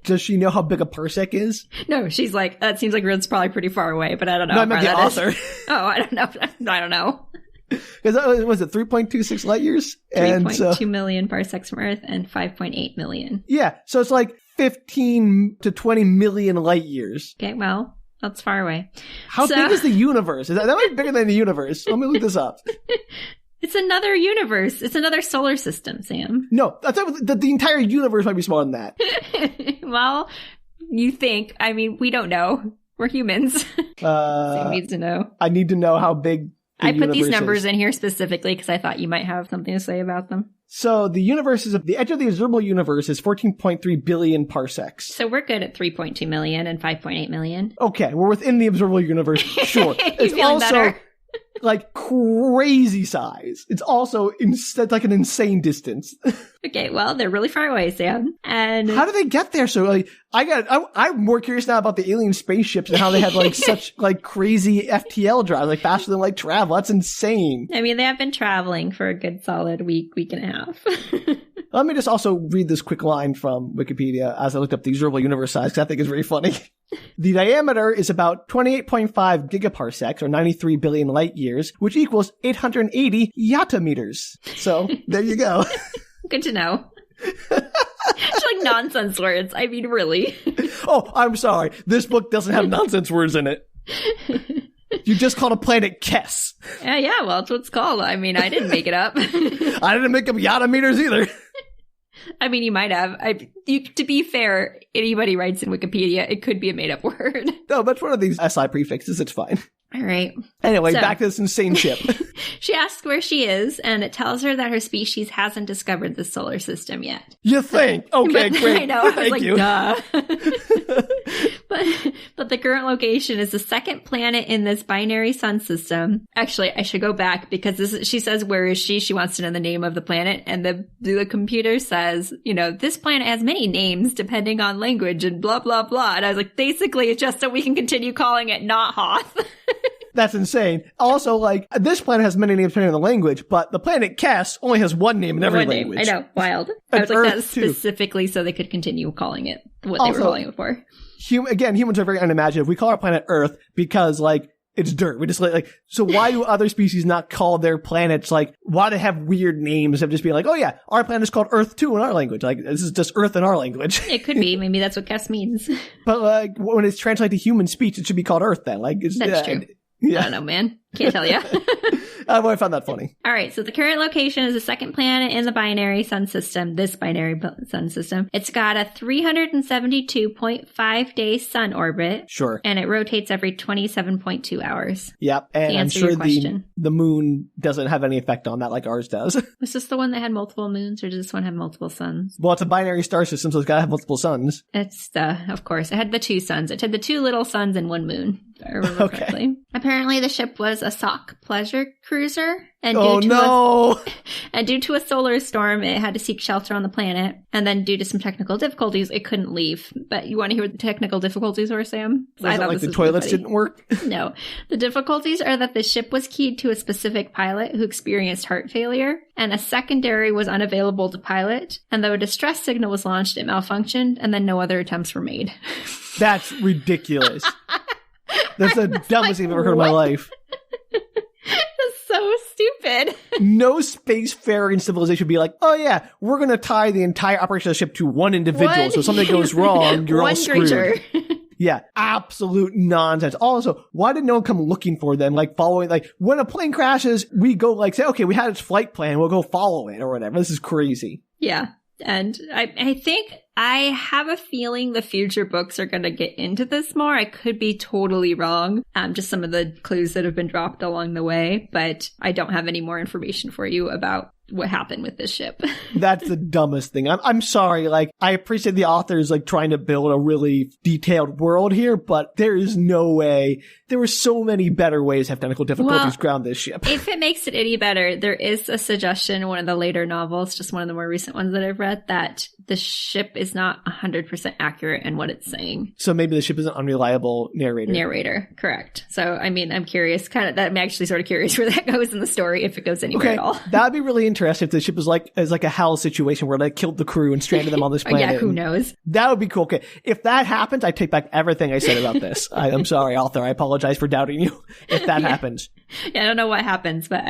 Does she know how big a parsec is? No, she's like, that seems like it's probably pretty far away, but I don't know. No, I meant the author. Oh, I don't know. I don't know. Because was it 3.26 light years? 3.2 million parsecs from Earth and 5.8 million. Yeah, so it's like 15 to 20 million light years. Okay, well, that's far away. How big is the universe? That might be bigger than the universe. Let me look this up. It's another universe. It's another solar system, Sam. No, I thought the entire universe might be smaller than that. Well, you think. I mean, we don't know. We're humans. Sam needs to know. I need to know how big I put these numbers in here specifically because I thought you might have something to say about them. So the universe the edge of the observable universe is 14.3 billion parsecs. So we're good at 3.2 million and 5.8 million. Okay, we're within the observable universe. Sure. It's also better? Like crazy size. It's also like an insane distance. Okay, well, they're really far away, Sam. And how do they get there? So like, I'm more curious now about the alien spaceships and how they have like such like crazy FTL drive, like faster than light travel. That's insane. I mean, they have been traveling for a good solid week and a half. Let me just also read this quick line from Wikipedia as I looked up the observable universe size, because I think it's very funny. The diameter is about 28.5 gigaparsecs, or 93 billion light years, which equals 880 yatameters. So, there you go. Good to know. It's like nonsense words. I mean, really. Oh, I'm sorry. This book doesn't have nonsense words in it. You just called a planet Kes. Yeah, well, that's what it's called. I mean, I didn't make it up. I didn't make up yatameters either. I mean, you might have. To be fair, anybody writes in Wikipedia, it could be a made-up word. No, that's one of these SI prefixes. It's fine. All right. Anyway, back to this insane ship. She asks where she is, and it tells her that her species hasn't discovered the solar system yet. You think? Okay, great. I know. I was Thank like, you. duh. But the current location is the second planet in this binary sun system. Actually, I should go back because she says, where is she? She wants to know the name of the planet. And the computer says, this planet has many names depending on language and blah, blah, blah. And I was like, basically, it's just so we can continue calling it not Hoth. That's insane. Also, this planet has many names depending on the language, but the planet Kess only has one name in every language. I know. Wild. I was like, that's specifically so they could continue calling it what they were calling it for. Humans are very unimaginative. We call our planet Earth because, it's dirt. We just so why do other species not call their planets, why do they have weird names of just being like, oh yeah, our planet is called Earth too in our language. This is just Earth in our language. It could be. Maybe that's what Kess means. But when it's translated to human speech, it should be called Earth then. That's true. Yeah. I don't know, man. Can't tell you. I found that funny. All right. So the current location is the second planet in the binary sun system, this binary sun system. It's got a 372.5 day sun orbit. Sure. And it rotates every 27.2 hours. Yep. And I'm sure the moon doesn't have any effect on that like ours does. Was this the one that had multiple moons, or does this one have multiple suns? Well, it's a binary star system, so it's got to have multiple suns. Of course. It had the two suns. It had the two little suns and one moon, if I remember correctly. Apparently, the ship was a Sock pleasure cruiser. And due to a solar storm, it had to seek shelter on the planet. And then due to some technical difficulties, it couldn't leave. But you want to hear what the technical difficulties were, Sam? I thought the toilets didn't work? No. The difficulties are that the ship was keyed to a specific pilot who experienced heart failure, and a secondary was unavailable to pilot. And though a distress signal was launched, it malfunctioned, and then no other attempts were made. That's ridiculous. That's the dumbest thing I've ever heard in my life. That's so stupid. No spacefaring civilization would be like, oh yeah, we're going to tie the entire operation of the ship to one individual. So if something goes wrong, you're all screwed. Yeah, absolute nonsense. Also, why did no one come looking for them? Following, when a plane crashes, we go say, okay, we had its flight plan. We'll go follow it or whatever. This is crazy. Yeah. And I think I have a feeling the future books are going to get into this more. I could be totally wrong. Just some of the clues that have been dropped along the way, but I don't have any more information for you about what happened with this ship. That's the dumbest thing. I'm sorry. I appreciate the authors trying to build a really detailed world here, but there is no way. There were so many better ways to have technical difficulties ground this ship. If it makes it any better, there is a suggestion in one of the later novels, just one of the more recent ones that I've read, that the ship is not 100% accurate in what it's saying. So maybe the ship is an unreliable narrator. Narrator, correct. So, I'm curious, I'm actually sort of curious where that goes in the story, if it goes anywhere at all. That'd be really interesting if the ship is like a hell situation where they killed the crew and stranded them on this planet. Yeah, who knows? That would be cool. Okay, if that happens, I take back everything I said about this. I'm sorry, author. I apologize for doubting you if that happens. Yeah, I don't know what happens, but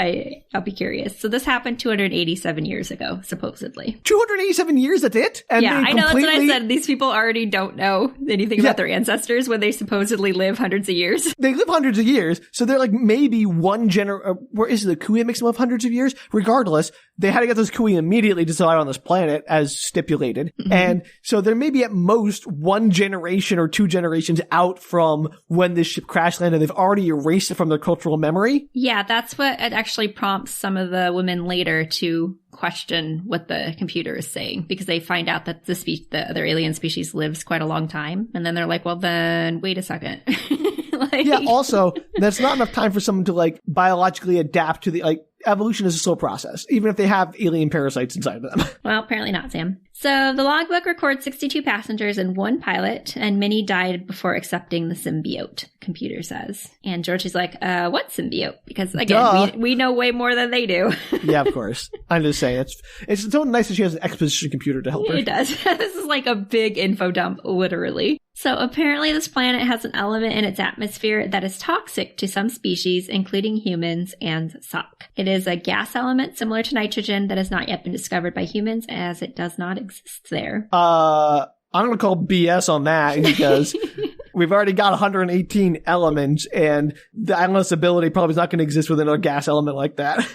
I'll be curious. So this happened 287 years ago, supposedly. 287 years, that's it? And yeah, I know, that's what I said. These people already don't know anything about their ancestors when they supposedly live hundreds of years. They live hundreds of years, so they're maybe one where is the Kui makes them live hundreds of years? Regardless, they had to get those Kui immediately to survive on this planet, as stipulated. Mm-hmm. And so there may be at most one generation or two generations out from when this ship crash landed. They've already erased it from their cultural memory. Yeah, that's what it actually prompts some of the women later to question what the computer is saying, because they find out that the other alien species lives quite a long time. And then they're like, well, then wait a second. Yeah, also, that's not enough time for someone to biologically adapt to the evolution is a slow process, even if they have alien parasites inside of them. Well, apparently not, Sam. So the logbook records 62 passengers and one pilot, and many died before accepting the symbiote, the computer says. And Georgie's like, what symbiote? Because, again, we know way more than they do. Yeah, of course. I'm just saying, it's so nice that she has an exposition computer to help her. It does. This is like a big info dump, literally. So apparently this planet has an element in its atmosphere that is toxic to some species, including humans and Sock. It is a gas element similar to nitrogen that has not yet been discovered by humans, as it does not exist there. I'm going to call BS on that, because we've already got 118 elements, and the endless ability probably is not going to exist with another gas element like that.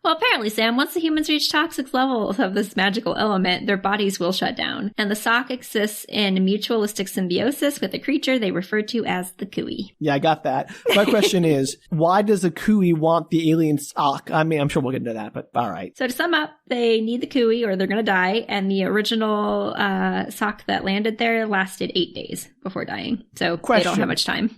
Well, apparently, Sam, once the humans reach toxic levels of this magical element, their bodies will shut down. And the sock exists in mutualistic symbiosis with a creature they refer to as the Kui. Yeah, I got that. My question is, why does the Kui want the alien sock? I mean, I'm sure we'll get into that, but all right. So to sum up, they need the Kui or they're going to die. And the original sock that landed there lasted 8 days before dying. So they don't have much time.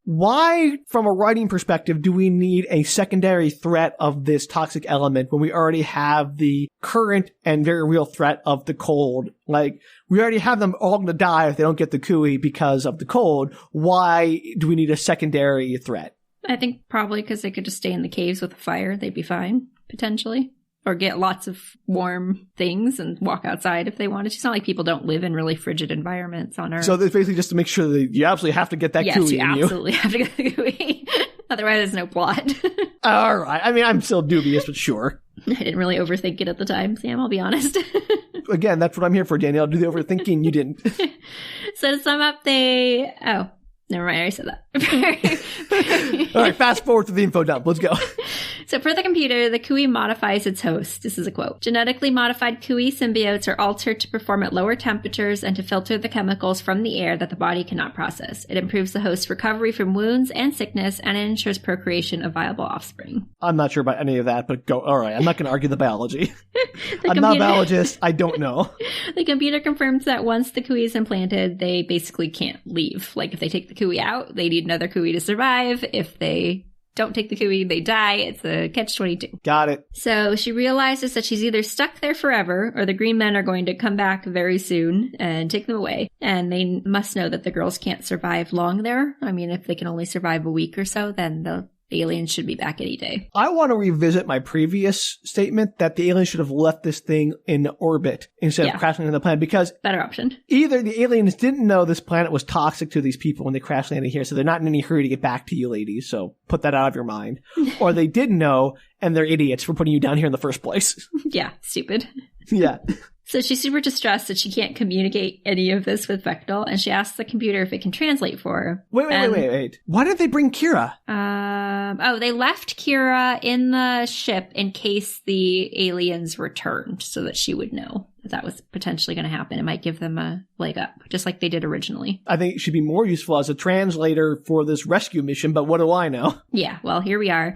Why, from a writing perspective, do we need a secondary threat of this toxic element when we already have the current and very real threat of the cold? Like, we already have them all going to die if they don't get the Kui because of the cold. Why do we need a secondary threat? I think probably because they could just stay in the caves with a fire. They'd be fine, potentially. Or get lots of warm things and walk outside if they wanted to. It's not like people don't live in really frigid environments on Earth. So it's basically just to make sure that you absolutely have to get that Kui in you. Yes, you absolutely have to get the Kui. Otherwise, there's no plot. All right. I mean, I'm still dubious, but sure. I didn't really overthink it at the time, Sam, I'll be honest. Again, that's what I'm here for, Danielle. Do the overthinking. You didn't. So to sum up, oh, never mind. I already said that. All right. Fast forward to the info dump. Let's go. So per the computer, the Kui modifies its host. This is a quote. Genetically modified Kui symbiotes are altered to perform at lower temperatures and to filter the chemicals from the air that the body cannot process. It improves the host's recovery from wounds and sickness, and it ensures procreation of viable offspring. I'm not sure about any of that, but go. All right. I'm not going to argue the biology. I'm not a biologist. I don't know. The computer confirms that once the Kui is implanted, they basically can't leave. Like, if they take the Kui out, they need another Kui to survive. If they don't take the Kui, they die. It's a catch-22. Got it. So she realizes that she's either stuck there forever or the green men are going to come back very soon and take them away. And they must know that the girls can't survive long there. I mean, if they can only survive a week or so, then the aliens should be back any day. I want to revisit my previous statement that the aliens should have left this thing in orbit instead of crashing into the planet, because better option. Either the aliens didn't know this planet was toxic to these people when they crash landed here, so they're not in any hurry to get back to you ladies, so put that out of your mind. Or they did know, and they're idiots for putting you down here in the first place. Yeah, stupid. Yeah. So she's super distressed that she can't communicate any of this with Vectel, and she asks the computer if it can translate for her. Wait. Why didn't they bring Kira? They left Kira in the ship in case the aliens returned so that she would know that was potentially going to happen. It might give them a leg up, just like they did originally. I think it should be more useful as a translator for this rescue mission, but what do I know? Yeah, well, here we are.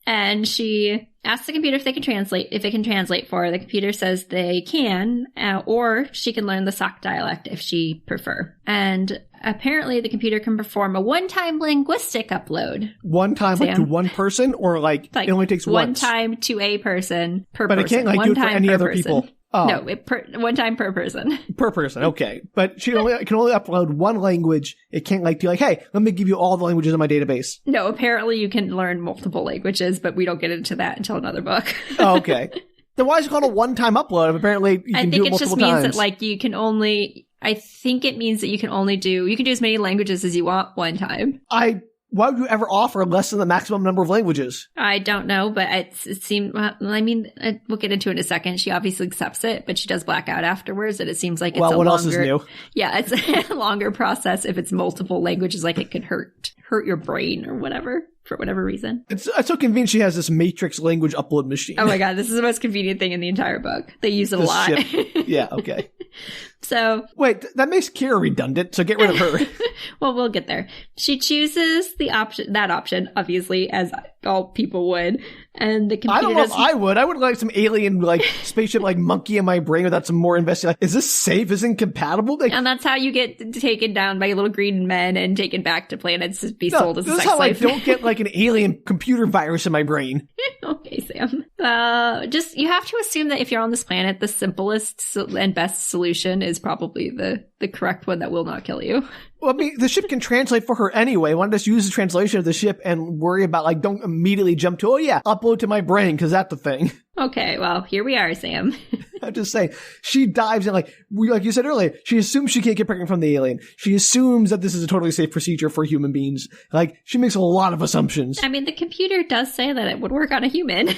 And she asks the computer if it can translate for her. The computer says they can, or she can learn the Sock dialect if she prefer. And apparently the computer can perform a one-time linguistic upload. One time, like to one person, or like it only takes once? One time to a person per person. But it can't like do it for any other people. Oh. No, one time per person. Per person, okay. But she can only upload one language. It can't like do like, hey, let me give you all the languages in my database. No, apparently you can learn multiple languages, but we don't get into that until another book. Oh, okay. Then why is it called a one-time upload if apparently you can do it multiple times? I think it just means that like you can only, I think it means that you can do as many languages as you want one time. Why would you ever offer less than the maximum number of languages? I don't know, but it seemed, well, I mean, we'll get into it in a second. She obviously accepts it, but she does black out afterwards, and it seems like it's what else is new? Yeah, it's a longer process if it's multiple languages, like it could hurt your brain or whatever, for whatever reason. It's so convenient she has this Matrix language upload machine. Oh my god, this is the most convenient thing in the entire book. They use it a lot. Yeah, okay. So wait, that makes Kira redundant, so get rid of her. Well, we'll get there. She chooses that option, obviously, as all people would. And the computer I don't know if I would. I would like some alien, like, spaceship, like, monkey in my brain without some more investing. Like, is this safe? Is it compatible? Like, and that's how you get taken down by little green men and taken back to planets to be sold as a sex slave. This is how I don't get, like, an alien computer virus in my brain. Okay, Sam. You have to assume that if you're on this planet, the simplest and best solution is probably the correct one that will not kill you. Well, I mean, the ship can translate for her anyway. Why don't just use the translation of the ship and worry about, like, don't immediately jump to, oh yeah, upload to my brain, because that's the thing. Okay, well, here we are, Sam. I'm just saying, she dives in like you said earlier, she assumes she can't get pregnant from the alien. She assumes that this is a totally safe procedure for human beings. Like, she makes a lot of assumptions. I mean, the computer does say that it would work on a human.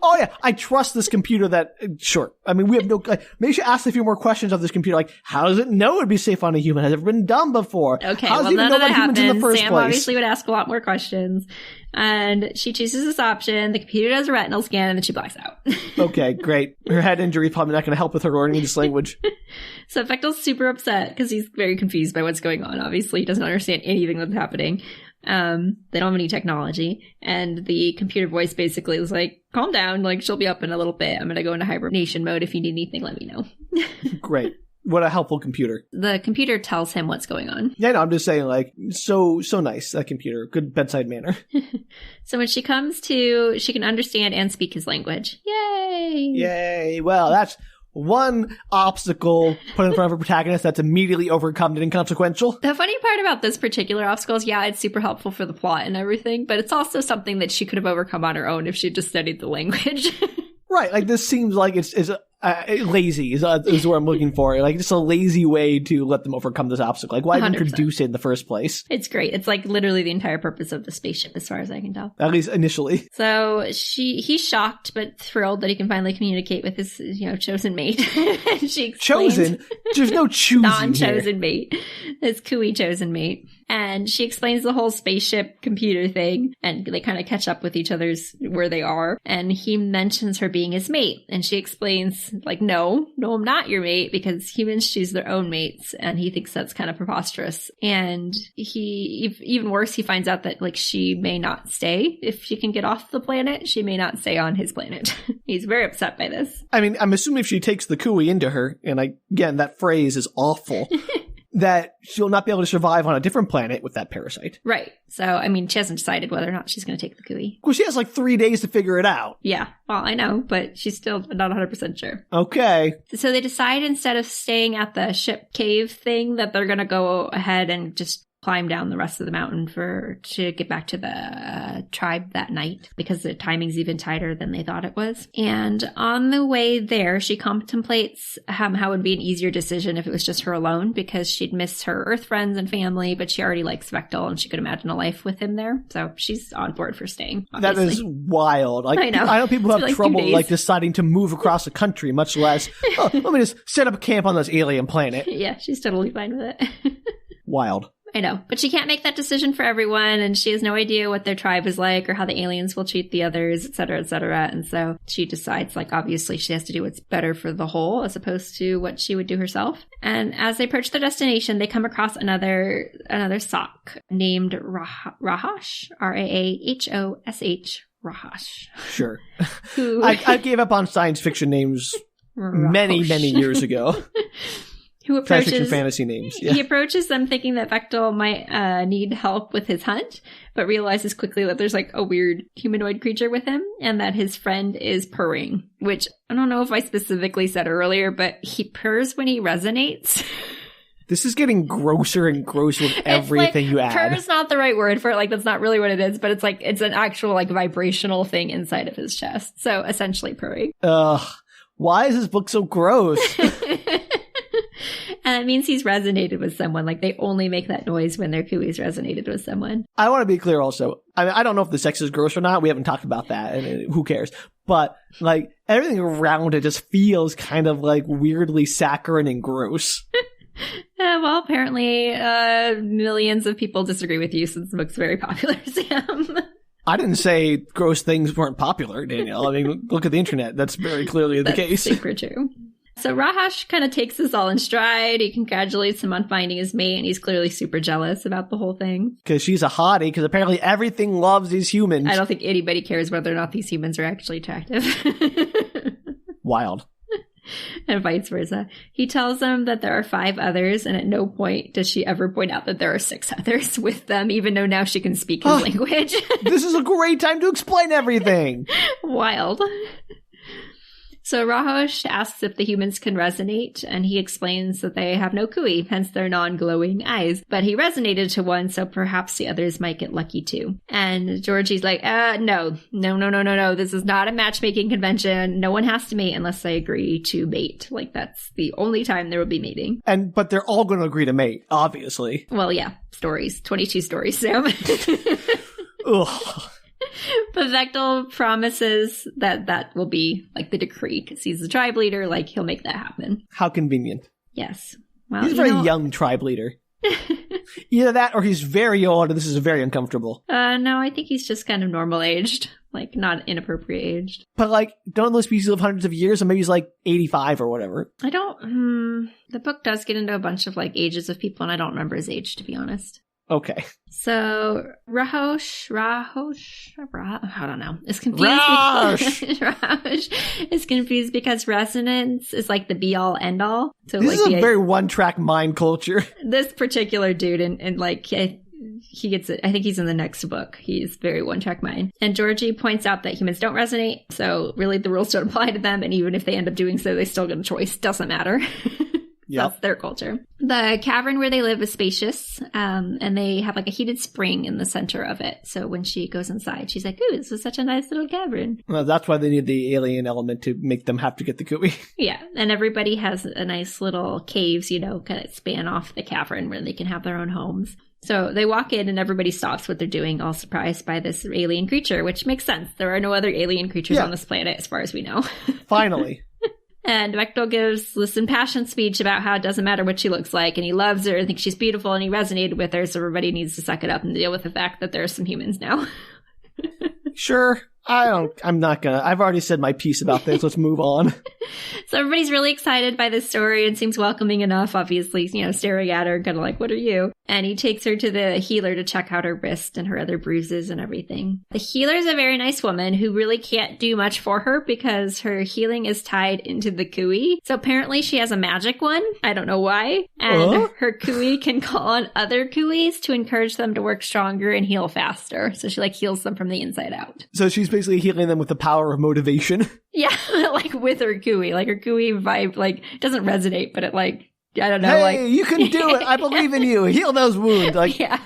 Oh yeah, I trust this computer that, sure. I mean, we have no, maybe she asked a few more questions of this computer, like, how does it know it would be safe on a human? Has it ever been done before? Okay, how does well, it even none know of that about humans in the happens. first Sam place? obviously would ask a lot more questions. And she chooses this option. The computer does a retinal scan, and then she blacks out. Okay, great. Her head injury is probably not going to help with her learning this language. So Fechtel's super upset because he's very confused by what's going on. Obviously, he doesn't understand anything that's happening. They don't have any technology. And the computer voice basically is like, calm down. Like, she'll be up in a little bit. I'm going to go into hibernation mode. If you need anything, let me know. Great. What a helpful computer. The computer tells him what's going on. Yeah, no, I'm just saying, like, so nice, that computer. Good bedside manner. So when she comes to, she can understand and speak his language. Yay! Yay. Well, that's one obstacle put in front of a protagonist that's immediately overcome and inconsequential. The funny part about this particular obstacle is, yeah, it's super helpful for the plot and everything, but it's also something that she could have overcome on her own if she just studied the language. Right, like, this seems like it's lazy is what I'm looking for. Like, just a lazy way to let them overcome this obstacle. Like, why even 100%. introduce it in the first place? It's great. It's like literally the entire purpose of the spaceship, as far as I can tell. At least initially. So he's shocked but thrilled that he can finally communicate with his, chosen mate. She explains, chosen? There's no choosing non-chosen here. mate. His Kui chosen mate. And she explains the whole spaceship computer thing, and they kind of catch up with each other's where they are. And he mentions her being his mate, and she explains, like, no, I'm not your mate, because humans choose their own mates, and he thinks that's kind of preposterous. And even worse, he finds out that, like, she may not stay. If she can get off the planet, she may not stay on his planet. He's very upset by this. I mean, I'm assuming if she takes the Kui into her, and again, that phrase is awful, that she'll not be able to survive on a different planet with that parasite. Right. So, I mean, she hasn't decided whether or not she's going to take the Kui. Well, she has like 3 days to figure it out. Yeah. Well, I know, but she's still not 100% sure. Okay. So they decide, instead of staying at the ship cave thing, that they're going to go ahead and just climb down the rest of the mountain to get back to the tribe that night, because the timing's even tighter than they thought it was. And on the way there, she contemplates how it would be an easier decision if it was just her alone, because she'd miss her Earth friends and family, but she already likes Vectel and she could imagine a life with him there. So she's on board for staying, obviously. That is wild. Like, I know people have like trouble 2 days. like deciding to move across the country, much less, let me just set up a camp on this alien planet. Yeah, she's totally fine with it. Wild. I know, but she can't make that decision for everyone, and she has no idea what their tribe is like or how the aliens will treat the others, et cetera, et cetera. And so she decides, like, obviously she has to do what's better for the whole as opposed to what she would do herself. And as they approach their destination, they come across another sock named Rahash, Rahash. Rahash. Sure. Who I gave up on science fiction names many years ago. Who approaches Science fiction fantasy names. Yeah. He approaches them thinking that Vectel might need help with his hunt, but realizes quickly that there's like a weird humanoid creature with him, and that his friend is purring, which I don't know if I specifically said earlier, but he purrs when he resonates. This is getting grosser and grosser with everything you add. Purr is not the right word for it. Like, that's not really what it is, but it's like, it's an actual like vibrational thing inside of his chest. So essentially purring. Ugh. Why is this book so gross? And it means he's resonated with someone. Like, they only make that noise when their Kui's resonated with someone. I want to be clear also. I mean, I don't know if the sex is gross or not. We haven't talked about that, and who cares? But, like, everything around it just feels kind of, like, weirdly saccharine and gross. Well, apparently millions of people disagree with you since the book's very popular, Sam. I didn't say gross things weren't popular, Danielle. I mean, look at the internet. That's very clearly the case. That's super true. So Rahash kind of takes this all in stride. He congratulates him on finding his mate, and he's clearly super jealous about the whole thing. Because she's a hottie, because apparently everything loves these humans. I don't think anybody cares whether or not these humans are actually attractive. Wild. And vice versa. He tells them that there are 5 others, and at no point does she ever point out that there are 6 others with them, even though now she can speak his language. This is a great time to explain everything. Wild. So Rahosh asks if the humans can resonate, and he explains that they have no kui, hence their non-glowing eyes. But he resonated to one, so perhaps the others might get lucky too. And Georgie's like, no. This is not a matchmaking convention. No one has to mate unless they agree to mate. Like, that's the only time there will be mating. But they're all going to agree to mate, obviously. Well, yeah. Stories. 22 stories, Sam. Ugh. But Vectel promises that will be like the decree because he's the tribe leader. Like, he'll make that happen. How convenient. Yes. Well, he's a very young tribe leader. Either that or he's very old and this is very uncomfortable. No, I think he's just kind of normal aged. Like, not inappropriate aged. But, like, don't those species live hundreds of years? So maybe he's, like, 85 or whatever. I don't... the book does get into a bunch of, like, ages of people, and I don't remember his age, to be honest. Okay. So, Rahosh, I don't know, is confused. Rahosh is confused because resonance is, like, the be-all, end-all. So, this like, is a very one-track mind culture. This particular dude, and like, he gets it. I think he's in the next book. He's very one-track mind. And Georgie points out that humans don't resonate, so really the rules don't apply to them, and even if they end up doing so, they still get a choice. Doesn't matter. Yep. That's their culture. The cavern where they live is spacious, and they have like a heated spring in the center of it. So when she goes inside, she's like, ooh, this is such a nice little cavern. Well, that's why they need the alien element to make them have to get the kui. Yeah, and everybody has a nice little caves, kind of span off the cavern where they can have their own homes. So they walk in and everybody stops what they're doing, all surprised by this alien creature, which makes sense. There are no other alien creatures on this planet as far as we know. Finally. And Vectel gives this impassioned speech about how it doesn't matter what she looks like, and he loves her and thinks she's beautiful, and he resonated with her, so everybody needs to suck it up and deal with the fact that there are some humans now. Sure. I'm not gonna. I've already said my piece about this. Let's move on. So everybody's really excited by this story and seems welcoming enough, obviously, staring at her, kind of like, what are you? And he takes her to the healer to check out her wrist and her other bruises and everything. The healer is a very nice woman who really can't do much for her because her healing is tied into the kui. So apparently she has a magic one. I don't know why. And her kui can call on other kuis to encourage them to work stronger and heal faster. So she heals them from the inside out. So she's basically healing them with the power of motivation. Yeah, with her kui. Her kui vibe, doesn't resonate, but it, I don't know. Hey, you can do it. I believe in you. Heal those wounds. Yeah.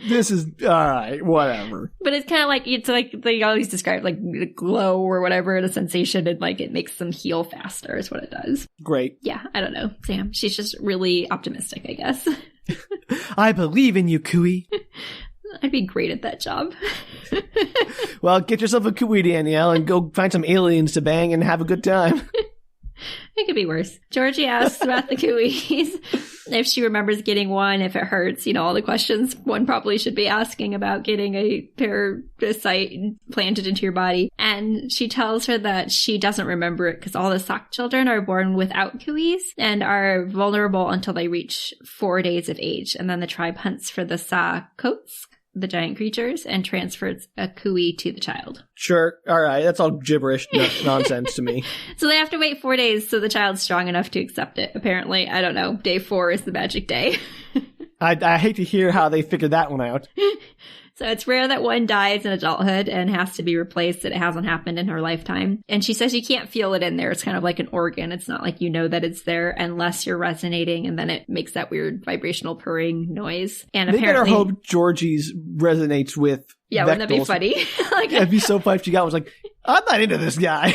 This is, all right, whatever. But it's kind of it's they always describe, the glow or whatever, the sensation, and, it makes them heal faster is what it does. Great. Yeah, I don't know. Sam, she's just really optimistic, I guess. I believe in you, kui. I'd be great at that job. Well, get yourself a kui, Danielle, and go find some aliens to bang and have a good time. It could be worse. Georgie asks about the kuis, if she remembers getting one, if it hurts, all the questions one probably should be asking about getting a parasite planted into your body. And she tells her that she doesn't remember it because all the Sak children are born without kuis and are vulnerable until they reach 4 days of age. And then the tribe hunts for the Sakots, the giant creatures, and transfers a kui to the child. Sure. All right. That's all gibberish nonsense to me. So they have to wait 4 days so the child's strong enough to accept it. Apparently, I don't know. Day 4 is the magic day. I hate to hear how they figured that one out. So it's rare that one dies in adulthood and has to be replaced, that it hasn't happened in her lifetime. And she says you can't feel it in there. It's kind of like an organ. It's not like you know that it's there unless you're resonating, and then it makes that weird vibrational purring noise. And they apparently, better hope Georgie's resonates with Yeah, wouldn't that be funny? It'd be so funny if she was like, I'm not into this guy.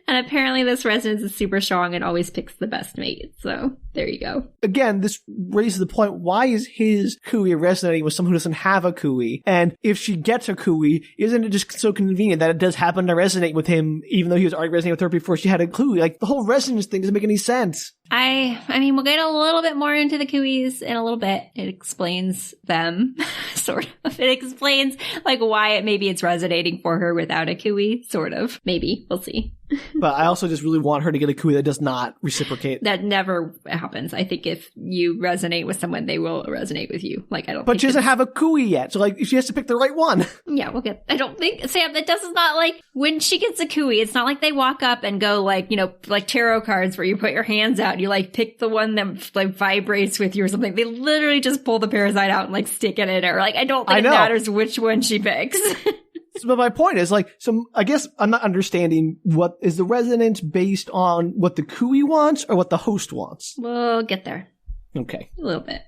And apparently this resonance is super strong and always picks the best mate. So there you go. Again, this raises the point, why is his kui resonating with someone who doesn't have a kui? And if she gets a kui, isn't it just so convenient that it does happen to resonate with him, even though he was already resonating with her before she had a kui? The whole resonance thing doesn't make any sense. I mean, we'll get a little bit more into the kuis in a little bit. It explains them, sort of. It explains, why maybe it's resonating for her without a kui, sort of. Maybe. We'll see. But I also just really want her to get a kui that does not reciprocate. That never happens. I think if you resonate with someone, they will resonate with you. But she doesn't have a kui yet, so she has to pick the right one. Yeah, I don't think, Sam, that does not when she gets a kui, it's not like they walk up and go tarot cards where you put your hands out and you pick the one that vibrates with you or something. They literally just pull the parasite out and stick it in her. I don't think it matters which one she picks. But my point is, like, I guess I'm not understanding what is the resonance based on what the Kui wants or what the host wants? We'll get there. Okay. A little bit.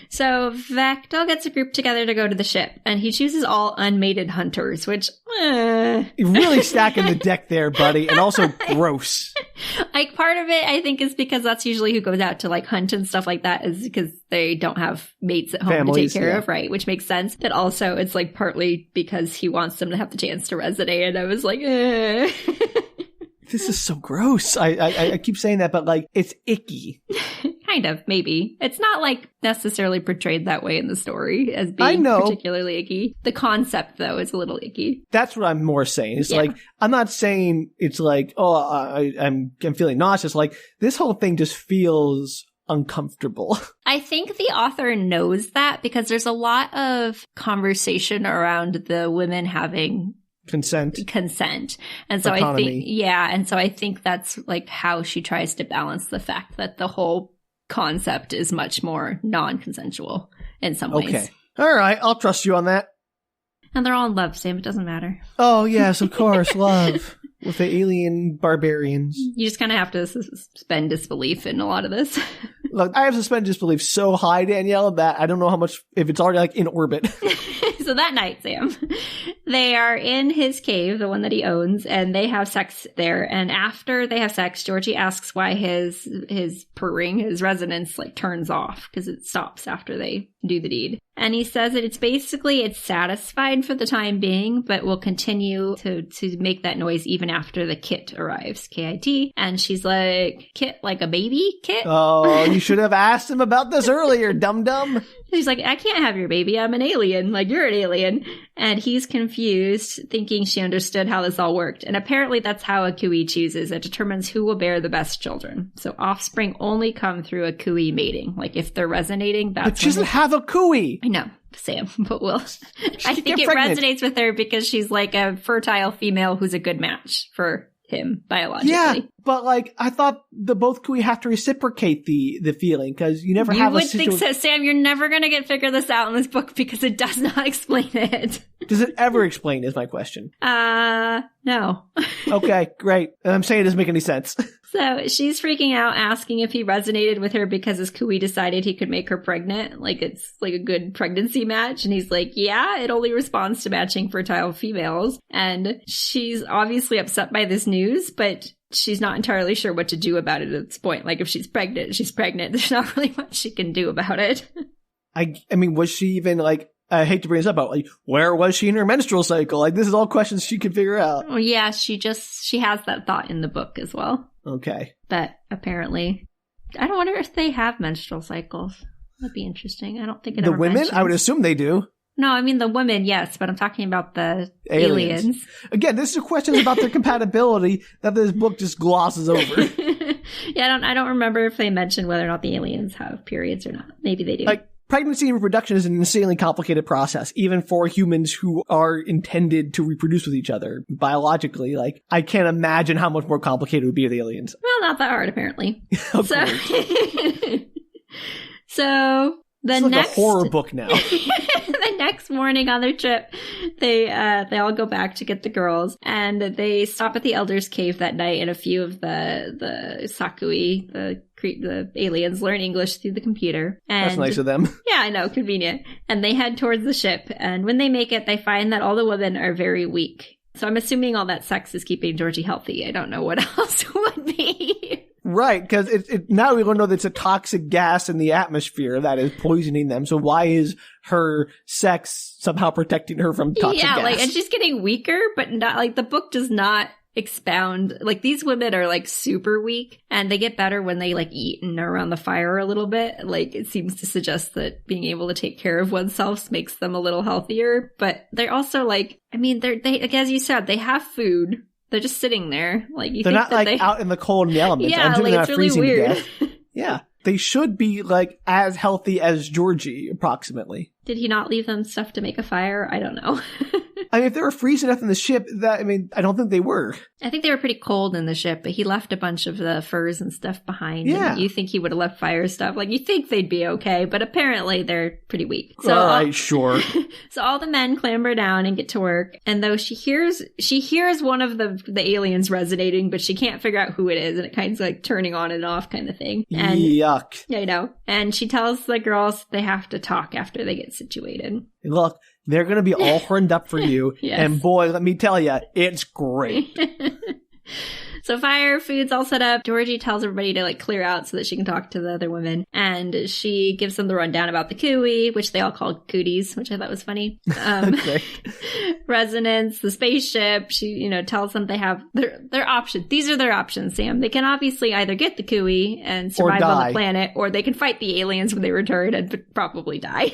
So Vectel gets a group together to go to the ship, and he chooses all unmated hunters, which... You're really stacking the deck there, buddy, and also gross. Like, part of it, I think, is because that's usually who goes out to, like, hunt and stuff like that, is because they don't have mates at home Families, to take care of, right? Which makes sense. But also, it's, like, partly because he wants them to have the chance to resonate, and I was like, This is so gross. I keep saying that, but, like, it's icky. Kind of, maybe. It's not, like, necessarily portrayed that way in the story as being particularly icky. The concept, though, is a little icky. That's what I'm more saying. It's like, I'm not saying it's like, I'm feeling nauseous. Like, this whole thing just feels uncomfortable. I think the author knows that because there's a lot of conversation around the women having consent. And so autonomy. I think that's like how she tries to balance the fact that the whole concept is much more non-consensual in some ways. Okay. All right. I'll trust you on that. And they're all in love, Sam. It doesn't matter. Oh, yes, of course. Love. With the alien barbarians. You just kind of have to suspend disbelief in a lot of this. Look, I have suspended disbelief so high, Danielle, that I don't know how much, if it's already like in orbit. So that night, Sam, they are in his cave, the one that he owns, and they have sex there. And after they have sex, Georgie asks why his purring, his resonance, like turns off because it stops after they do the deed. And he says that it's satisfied for the time being, but will continue to make that noise even after the kit arrives, K-I-T. And she's like, kit, like a baby kit? Oh, you should have asked him about this earlier, dum-dum. She's like, I can't have your baby. I'm an alien. Like, you're an alien. And he's confused, thinking she understood how this all worked. And apparently that's how a Kui chooses. It determines who will bear the best children. So offspring only come through a Kui mating. Like, if they're resonating, that's... But she doesn't have a Kui! I know, Sam, but I think it resonates with her because she's like a fertile female who's a good match for him biologically. Yeah, but like, I thought the both Kui have to reciprocate the feeling, because you never have a situation... You would think so, Sam. You're never going to figure this out in this book because it does not explain it. Does it ever explain, is my question. No. Okay, great. And I'm saying it doesn't make any sense. So she's freaking out, asking if he resonated with her because his Kui decided he could make her pregnant. Like, it's like a good pregnancy match. And he's like, yeah, it only responds to matching fertile females. And she's obviously upset by this news, but she's not entirely sure what to do about it at this point. Like, if she's pregnant, she's pregnant. There's not really much she can do about it. I mean, was she even like... I hate to bring this up, but like, where was she in her menstrual cycle? Like, this is all questions she could figure out. Oh, yeah, she has that thought in the book as well. Okay. But apparently, I don't wonder if they have menstrual cycles. That'd be interesting. I don't think it the ever women? mentions. I would assume they do. No, I mean the women, yes, but I'm talking about the aliens. Again, this is questions about their compatibility that this book just glosses over. Yeah, I don't remember if they mention whether or not the aliens have periods or not. Maybe they do. Like, pregnancy and reproduction is an insanely complicated process, even for humans who are intended to reproduce with each other biologically. Like, I can't imagine how much more complicated it would be with aliens. Well, not that hard, apparently. So the it's like next a horror book now. The next morning on their trip, they all go back to get the girls, and they stop at the Elder's Cave that night, and a few of the Sakui, the aliens, learn English through the computer. And, that's nice of them. Yeah, I know, convenient. And they head towards the ship, and when they make it, they find that all the women are very weak. So I'm assuming all that sex is keeping Georgie healthy. I don't know what else would be. Right, because now we don't know that it's a toxic gas in the atmosphere that is poisoning them. So why is her sex somehow protecting her from toxic gas? Yeah, like, and she's getting weaker, but not, like, the book does not expound. Like, these women are, like, super weak, and they get better when they, like, eat and are around the fire a little bit. Like, it seems to suggest that being able to take care of oneself makes them a little healthier. But they're also, like, I mean, they like, as you said, they have food. They're just sitting there. Like, they're not like out in the cold and the elements. Yeah, like, it's really weird. Yeah. They should be like as healthy as Georgie, approximately. Did he not leave them stuff to make a fire? I don't know. I mean, if they were freezing up in the ship, I don't think they were. I think they were pretty cold in the ship, but he left a bunch of the furs and stuff behind. Yeah. And you think he would have left fire stuff. Like, you think they'd be okay, but apparently they're pretty weak. So, all right, sure. So all the men clamber down and get to work. And though she hears one of the aliens resonating, but she can't figure out who it is. And it kind of like turning on and off kind of thing. And yuck. Yeah, I know. And she tells the girls they have to talk after they get situated. Look, they're going to be all horned up for you. Yes. And boy, let me tell you, it's great. So fire, food's all set up. Georgie tells everybody to like clear out so that she can talk to the other women. And she gives them the rundown about the cooey, which they all call cooties, which I thought was funny. Resonance, the spaceship. She, tells them they have their options. These are their options, Sam. They can obviously either get the cooey and survive on the planet, or they can fight the aliens when they return and probably die.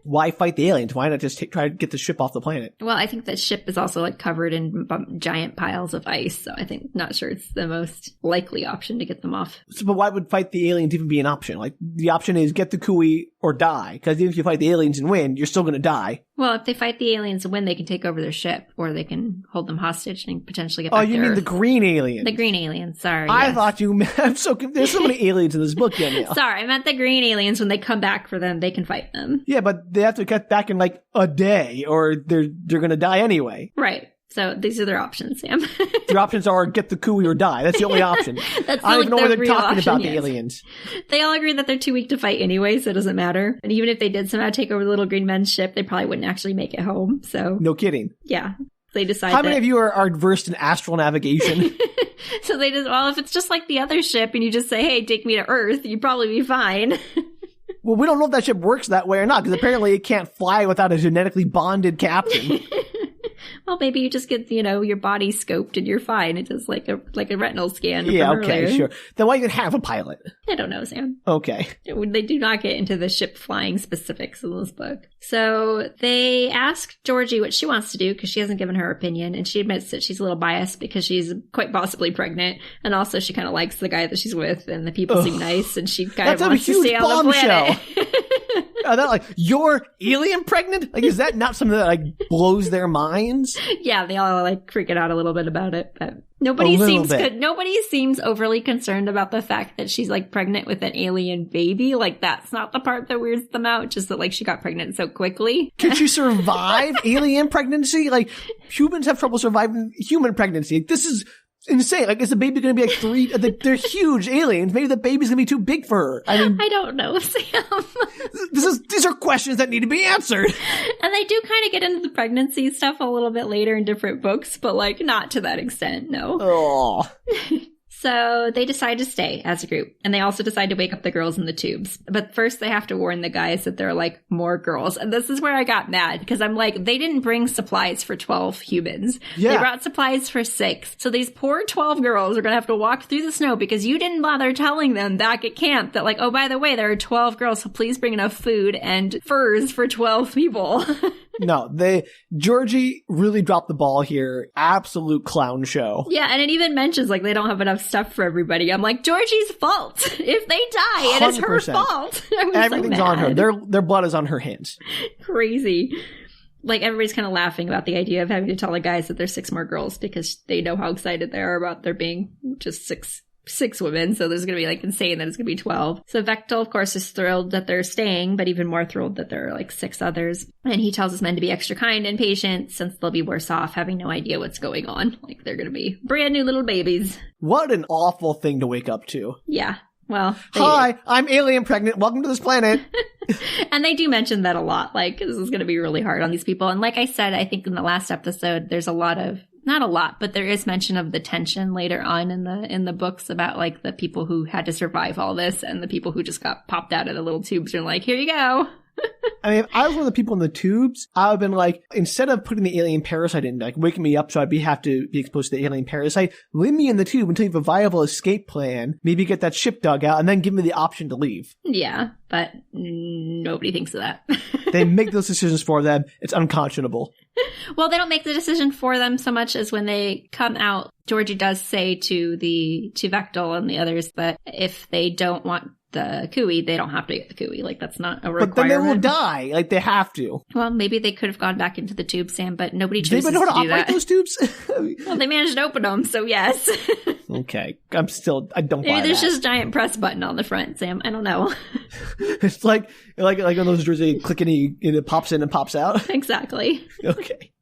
Why fight the aliens? Why not just try to get the ship off the planet? Well, I think that ship is also like covered in giant piles of ice, so I think not sure it's the most likely option to get them off. But why would fight the aliens even be an option? Like, the option is get the cooey or die, because even if you fight the aliens and win, you're still going to die. Well, if they fight the aliens and win, they can take over their ship, or they can hold them hostage and potentially get back to Earth. Oh, you mean the green aliens? The green aliens, sorry. I thought you meant, there's so many aliens in this book, Danielle. Sorry, I meant the green aliens. When they come back for them, they can fight them. Yeah, but they have to get back in like a day, or they're going to die anyway. Right. So these are their options, Sam. Their options are get the cooey or die. That's the only option. I don't even know where they're talking about the aliens. They all agree that they're too weak to fight anyway, so it doesn't matter. And even if they did somehow take over the little green men's ship, they probably wouldn't actually make it home. So no kidding. Yeah. They decide How many of you are versed in astral navigation? So they just, well, if it's just like the other ship and you just say, hey, take me to Earth, you'd probably be fine. Well, we don't know if that ship works that way or not, because apparently it can't fly without a genetically bonded captain. Well, maybe you just get, your body scoped and you're fine. It does like a retinal scan. Yeah, from okay, earlier. sure. Then why even have a pilot? I don't know, Sam. Okay. They do not get into the ship flying specifics in this book. So they ask Georgie what she wants to do because she hasn't given her opinion, and she admits that she's a little biased because she's quite possibly pregnant, and also she kind of likes the guy that she's with, and the people seem nice, and she kind of wants to stay on the planet. That like, you're alien pregnant? Like, is that not something that like blows their minds? Yeah, they all like freaking out a little bit about it, but nobody seems overly concerned about the fact that she's like pregnant with an alien baby. Like, that's not the part that weirds them out, just that like she got pregnant so quickly. Can she survive alien pregnancy? Like, humans have trouble surviving human pregnancy. This is insane. Like, is the baby going to be like 3? They're huge aliens. Maybe the baby's going to be too big for her. I mean, I don't know, Sam. These are questions that need to be answered. And they do kind of get into the pregnancy stuff a little bit later in different books, but like not to that extent, no. Oh. So they decide to stay as a group, and they also decide to wake up the girls in the tubes. But first they have to warn the guys that there are like more girls. And this is where I got mad, because I'm like, they didn't bring supplies for 12 humans. Yeah. They brought supplies for 6. So these poor 12 girls are going to have to walk through the snow because you didn't bother telling them back at camp that like, oh, by the way, there are 12 girls, so please bring enough food and furs for 12 people. No, Georgie really dropped the ball here. Absolute clown show. Yeah, and it even mentions like they don't have enough stuff for everybody. I'm like, Georgie's fault. If they die, it is her fault. Everything's on her. Their blood is on her hands. Crazy. Like, everybody's kind of laughing about the idea of having to tell the guys that there's 6 more girls because they know how excited they are about there being just six women, so there's going to be like insane that it's going to be 12. So Vectel, of course, is thrilled that they're staying, but even more thrilled that there are like 6 others. And he tells his men to be extra kind and patient since they'll be worse off having no idea what's going on. Like, they're going to be brand new little babies. What an awful thing to wake up to. Yeah. Well, hi, I'm alien pregnant. Welcome to this planet. And they do mention that a lot. Like, this is going to be really hard on these people. And like I said, I think in the last episode, there's not a lot, but there is mention of the tension later on in the books about like the people who had to survive all this and the people who just got popped out of the little tubes and like, here you go. I mean, if I was one of the people in the tubes, I would have been like, instead of putting the alien parasite in, like waking me up so I'd have to be exposed to the alien parasite, leave me in the tube until you have a viable escape plan, maybe get that ship dug out, and then give me the option to leave. Yeah, but nobody thinks of that. They make those decisions for them. It's unconscionable. Well, they don't make the decision for them so much as when they come out, Georgie does say to Vectel and the others that if they don't want the Kui, they don't have to get the Kui. Like, that's not a requirement. But then they will die. Like, they have to. Well, maybe they could have gone back into the tube, Sam, but nobody Do they chooses even know to how to do operate that. those tubes? Well, they managed to open them, so yes. Okay. I don't buy Maybe there's that. just a giant press button on the front, Sam. I don't know. It's like on those drawers, they click and it pops in and pops out. Exactly. Okay.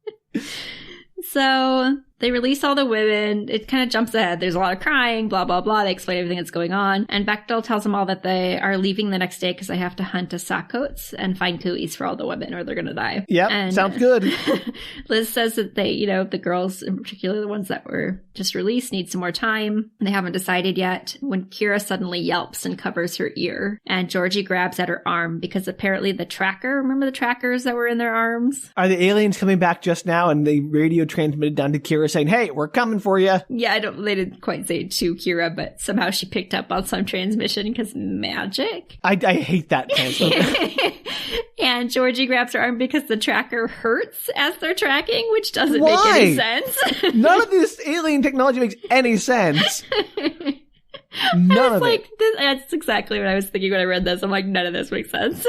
So they release all the women. It kind of jumps ahead. There's a lot of crying, blah, blah, blah. They explain everything that's going on. And Bechdel tells them all that they are leaving the next day because they have to hunt a Sakots and find Kuis for all the women or they're going to die. Yep, and sounds good. Liz says that they, the girls, in particular the ones that were just released, need some more time. They haven't decided yet when Kira suddenly yelps and covers her ear. And Georgie grabs at her arm because apparently the tracker, remember the trackers that were in their arms? Are the aliens coming back just now and they radio transmitted down to Kira saying, hey, we're coming for you? Yeah, they didn't quite say to Kira, but somehow she picked up on some transmission because magic. I hate that transmission. And Georgie grabs her arm because the tracker hurts as they're tracking, which doesn't Why? make any sense. None of this alien technology makes any sense. None of it. That's exactly what I was thinking when I read this. I'm like, none of this makes sense.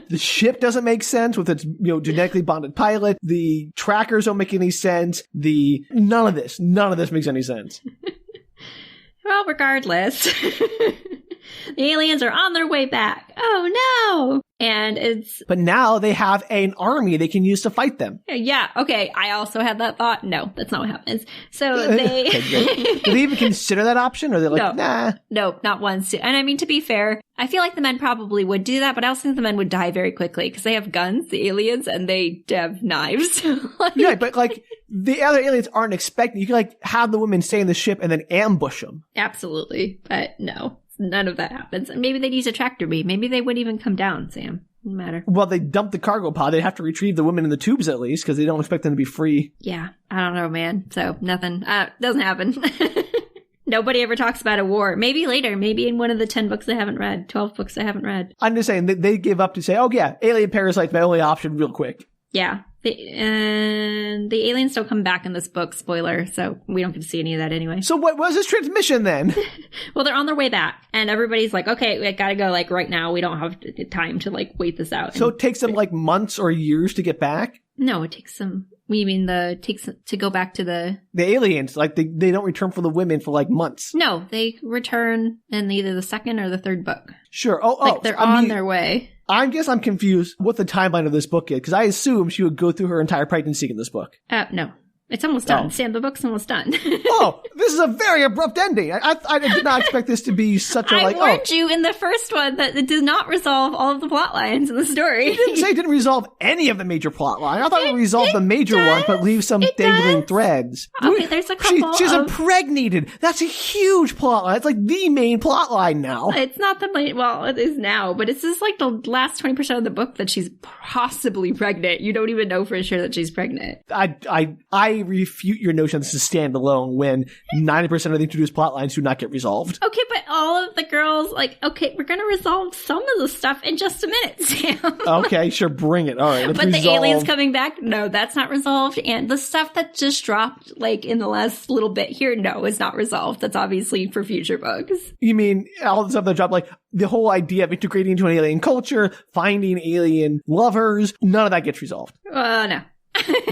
The ship doesn't make sense with its genetically bonded pilot. The trackers don't make any sense. None of this makes any sense. Well, regardless, the aliens are on their way back. Oh no! But now they have an army they can use to fight them. Yeah, okay. I also had that thought. No, that's not what happens. So they... Do they even consider that option? Or are they like, nah? No, not once. And I mean, to be fair, I feel like the men probably would do that, but I also think the men would die very quickly because they have guns, the aliens, and they have knives. Yeah, but the other aliens aren't expecting. You can have the women stay in the ship and then ambush them. Absolutely. But no. None of that happens. And maybe they'd use a tractor beam. Maybe they wouldn't even come down, Sam. Doesn't matter. Well, they dump the cargo pod. They'd have to retrieve the women in the tubes at least because they don't expect them to be free. Yeah. I don't know, man. So nothing. Doesn't happen. Nobody ever talks about a war. Maybe later. Maybe in one of the 10 books I haven't read. 12 books I haven't read. I'm just saying they give up to say, oh yeah, alien parasite's my only option real quick. Yeah. And the aliens don't come back in this book, spoiler, so we don't get to see any of that anyway. So what was this transmission then? Well, they're on their way back, and everybody's like, okay, we gotta go, right now. We don't have time to, wait this out. So it takes them, months or years to get back? No, it takes them... You mean to go back to the aliens, they don't return for the women for months. No, they return in either the second or the third book. Sure. They're on their way. I guess I'm confused what the timeline of this book is, because I assume she would go through her entire pregnancy in this book. No. It's almost done. Oh. Sam, the book's almost done. Oh, this is a very abrupt ending. I did not expect this to be such a I warned you in the first one that it did not resolve all of the plot lines in the story. You didn't say it didn't resolve any of the major plot lines. I thought it resolved the major ones, but leave some dangling threads. Okay, there's a couple She's impregnated. That's a huge plot line. It's the main plot line now. It's not the main, well, it is now, but it's just the last 20% of the book that she's possibly pregnant. You don't even know for sure that she's pregnant. I refute your notion this is standalone when 90% of the introduced plot lines do not get resolved. Okay, but all of the girls, okay, we're going to resolve some of the stuff in just a minute, Sam. Okay, sure, bring it. All right, let's But resolve. the aliens coming back, no, that's not resolved. And the stuff that just dropped, in the last little bit here, no, it's not resolved. That's obviously for future books. You mean all the stuff that dropped, the whole idea of integrating into an alien culture, finding alien lovers, none of that gets resolved. No.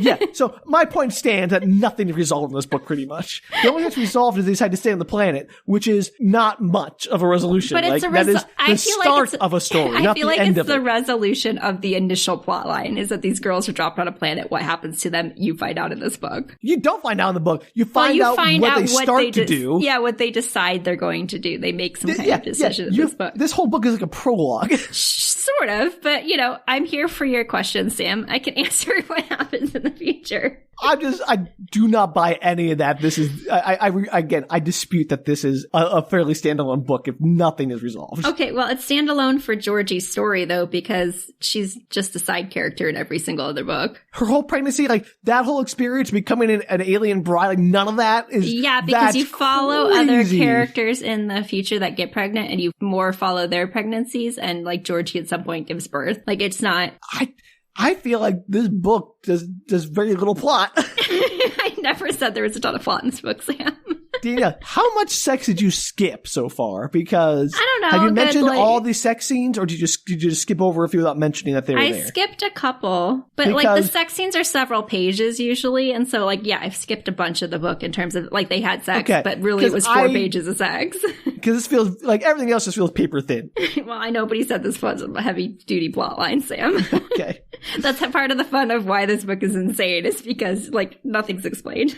Yeah, so my point stands that nothing is resolved in this book, pretty much. The only thing that's resolved is they decide to stay on the planet, which is not much of a resolution. But it's that is the start of a story, not the end of it. I feel like it's the resolution of the initial plot line is that these girls are dropped on a planet. What happens to them, you find out in this book. You don't find out in the book. You find out what they start to do. Yeah, what they decide they're going to do. They make some kind of decision in this book. This whole book is like a prologue. Sort of, but I'm here for your questions, Sam. I can answer what happens in the future. I do not buy any of that. This is, I dispute that this is a fairly standalone book if nothing is resolved. Okay, well, it's standalone for Georgie's story, though, because she's just a side character in every single other book. Her whole pregnancy, that whole experience, becoming an alien bride, none of that is... Yeah, because you follow other characters in the future that get pregnant, and you more follow their pregnancies, and, Georgie at some point gives birth. It's not... I feel like this book does very little plot. I never said there was a ton of plot in this book, Sam. Dina, how much sex did you skip so far? Because I don't know. have you mentioned like, all these sex scenes, or did you just skip over a few without mentioning that they were there? I skipped a couple, but like the sex scenes are several pages usually, and so like yeah, I've skipped a bunch of the book in terms of like they had sex, but really it was 4 pages of sex. Because this feels like everything else just feels paper thin. Well, I know, but he said this was a heavy duty plot line, Sam. Okay. That's part of the fun of why this book is insane, is because like nothing's explained.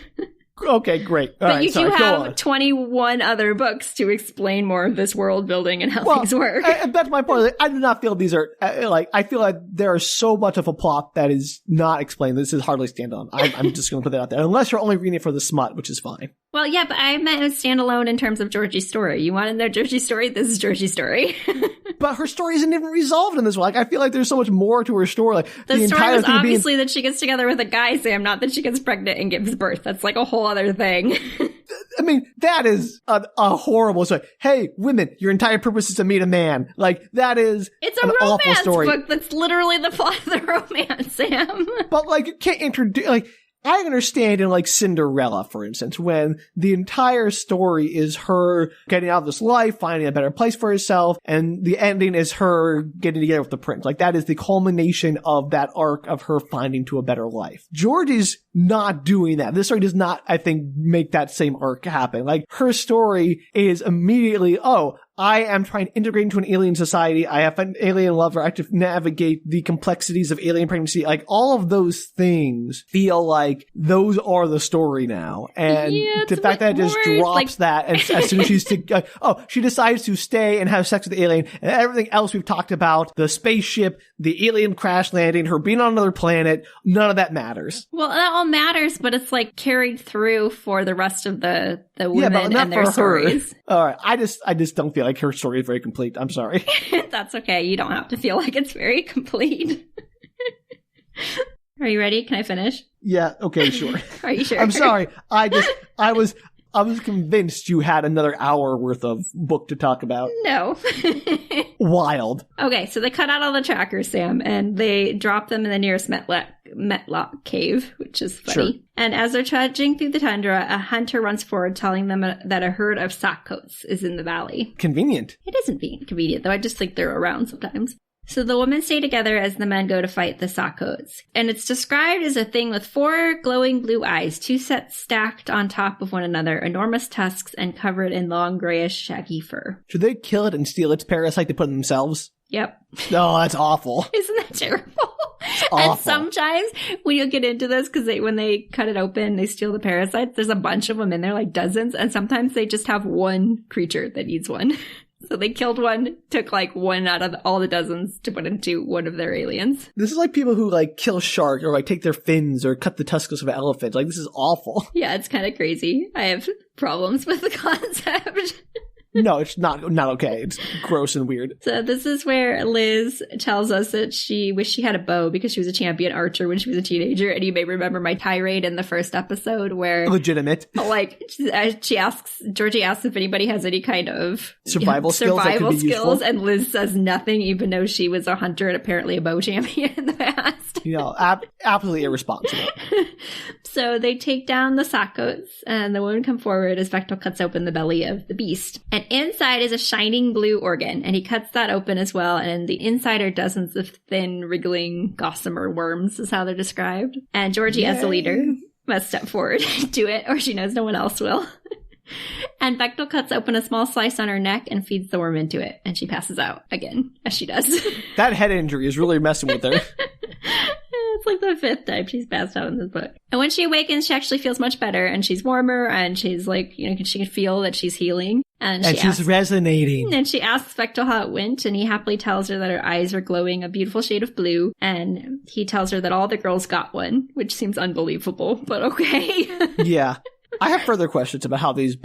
Okay, great. But you do have 21 other books to explain more of this world building and how things work. That's my point. I do not feel these are, I feel like there is so much of a plot that is not explained. This is hardly standalone. I'm just going to put that out there. Unless you're only reading it for the smut, which is fine. Well, yeah, but I meant it was standalone in terms of Georgie's story. You want to know Georgie's story? This is Georgie's story. But her story isn't even resolved in this one. Like, I feel like there's so much more to her story. Like, the story was obviously that she gets together with a guy, Sam, not that she gets pregnant and gives birth. That's like a whole other thing. I mean, that is a horrible story. Hey, women, your entire purpose is to meet a man. Like, that is it's a an romance awful story. book. That's literally the plot of the romance, Sam. But, like, you can't introduce, like, I understand in, like, Cinderella, for instance, when the entire story is her getting out of this life, finding a better place for herself, and the ending is her getting together with the prince. Like, that is the culmination of that arc of her finding to a better life. George is not doing that. This story does not, I think, make that same arc happen. Like, her story is immediately, I am trying to integrate into an alien society. I have an alien lover. I have to navigate the complexities of alien pregnancy. Like, all of those things feel like those are the story now. And the fact that it just drops that as soon as she's she decides to stay and have sex with the alien, and everything else we've talked about, the spaceship, the alien crash landing, her being on another planet, none of that matters. Well, that all matters, but it's like carried through for the rest of the women and their stories. All right. I just don't feel like her story is very complete. I'm sorry. That's okay. You don't have to feel like it's very complete. Are you ready? Can I finish? Yeah. Okay. Sure. Are you sure? I'm sorry. I was convinced you had another hour worth of book to talk about. No. Wild. Okay, so they cut out all the trackers, Sam, and they drop them in the nearest Metlock cave, which is funny. Sure. And as they're trudging through the tundra, a hunter runs forward telling them that a herd of sockcoats is in the valley. Convenient. It isn't being convenient, though. I just think they're around sometimes. So the women stay together as the men go to fight the sockcoats. And it's described as a thing with 4 glowing blue eyes, 2 sets stacked on top of one another, enormous tusks, and covered in long grayish shaggy fur. Should they kill it and steal its parasite to put in themselves? Yep. No, that's awful. Isn't that terrible? It's awful. And sometimes when you get into this, because when they cut it open, they steal the parasites, there's a bunch of them in there, like dozens, and sometimes they just have one creature that needs one. So they killed one, took like one out of all the dozens to put into one of their aliens. This is like people who like kill sharks or like take their fins or cut the tusks of elephants. Like, this is awful. Yeah, it's kind of crazy. I have problems with the concept. No, it's not okay. It's gross and weird. So this is where Liz tells us that she wished she had a bow because she was a champion archer when she was a teenager. And you may remember my tirade in the first episode where... Legitimate. Like, Georgie asks if anybody has any kind of... Survival skills. And Liz says nothing, even though she was a hunter and apparently a bow champion in the past. You know, absolutely irresponsible. So they take down the sockcoats, and the women come forward as Vectel cuts open the belly of the beast. And inside is a shining blue organ, and he cuts that open as well, and the inside are dozens of thin, wriggling gossamer worms, is how they're described. And Georgie, as the leader, must step forward and do it, or she knows no one else will. And Vectel cuts open a small slice on her neck and feeds the worm into it, and she passes out again, as she does. That head injury is really messing with her. It's like the 5th time she's passed out in this book. And when she awakens, she actually feels much better, and she's warmer, and she's like, she can feel that she's healing. And she's resonating. And she asks Vectel how it went, and he happily tells her that her eyes are glowing a beautiful shade of blue, and he tells her that all the girls got one, which seems unbelievable, but okay. Yeah. I have further questions about how these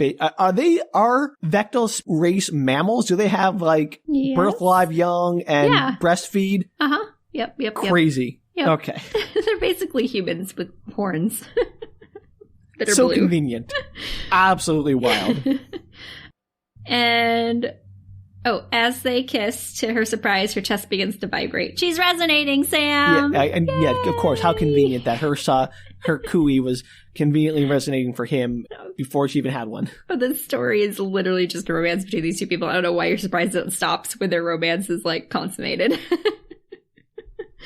are Vectel's race mammals? Do they have birth live young and breastfeed? Uh-huh. Yep. Crazy. Yep. Okay. They're basically humans with horns. That are so blue. Convenient. Absolutely wild. And Oh, as they kiss, to her surprise, her chest begins to vibrate. She's resonating, Sam! Yeah, of course, how convenient that her cooey was conveniently resonating for him before she even had one. But this story is literally just a romance between these two people. I don't know why you're surprised it stops when their romance is, like, consummated.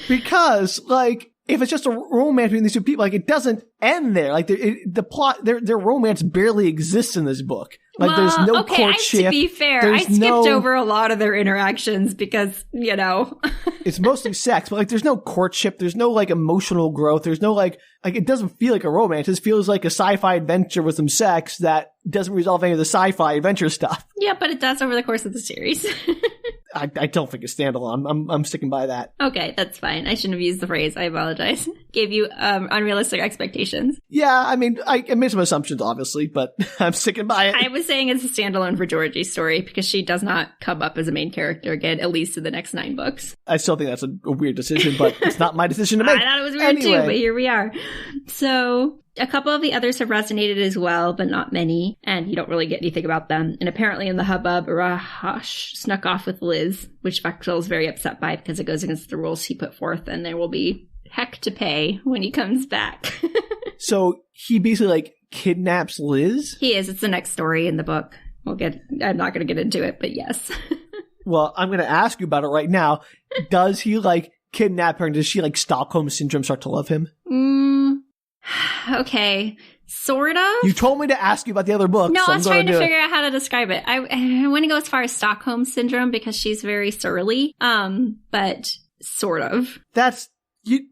Because, like, if it's just a romance between these two people, like, it doesn't end there. Like, the plot, their romance barely exists in this book. Like, there's no courtship. To be fair, I skipped over a lot of their interactions because, you know. It's mostly sex, but, like, there's no courtship. There's no, like, emotional growth. There's no, like, it doesn't feel like a romance. It feels like a sci-fi adventure with some sex that doesn't resolve any of the sci-fi adventure stuff. Yeah, but it does over the course of the series. I don't think it's standalone. I'm sticking by that. Okay, that's fine. I shouldn't have used the phrase. I apologize. Gave you unrealistic expectations. Yeah, I mean, I made some assumptions, obviously, but I'm sticking by it. I was saying it's a standalone for Georgie's story because she does not come up as a main character again, at least in the next 9 books. I still think that's a weird decision, but it's not my decision to make. I thought it was weird too, but here we are. So a couple of the others have resonated as well, but not many, and you don't really get anything about them. And apparently in the hubbub, Rahash snuck off with Liz, which Vexel is very upset by because it goes against the rules he put forth, and there will be heck to pay when he comes back. So he basically, like, kidnaps Liz? He is. It's the next story in the book. I'm not going to get into it, but yes. Well, I'm going to ask you about it right now. Does he, like, kidnap her, and does she, like, Stockholm Syndrome start to love him? Okay. Sort of. You told me to ask you about the other book. No, so I was trying to figure out how to describe it. I wouldn't go as far as Stockholm Syndrome because she's very surly. But sort of.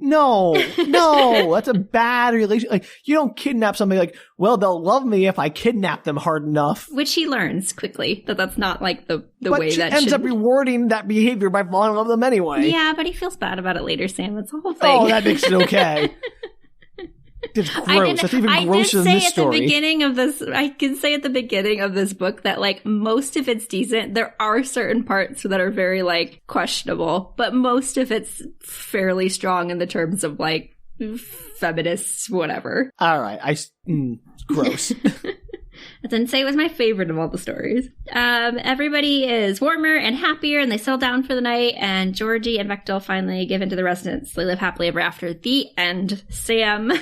No, that's a bad relation. Like, you don't kidnap somebody like, well, they'll love me if I kidnap them hard enough. Which he learns quickly that's not like the way that ends up rewarding that behavior by falling in love with them anyway. Yeah, but he feels bad about it later, Sam. That's the whole thing. Oh, that makes it okay. It's gross. That's even grosser than this story. I can say at the beginning of this book that, like, most of it's decent. There are certain parts that are very, like, questionable, but most of it's fairly strong in the terms of, like, feminists, whatever. All right. Gross. I didn't say it was my favorite of all the stories. Everybody is warmer and happier, and they settle down for the night, and Georgie and Vectel finally give into the residence. They live happily ever after. The end. Sam.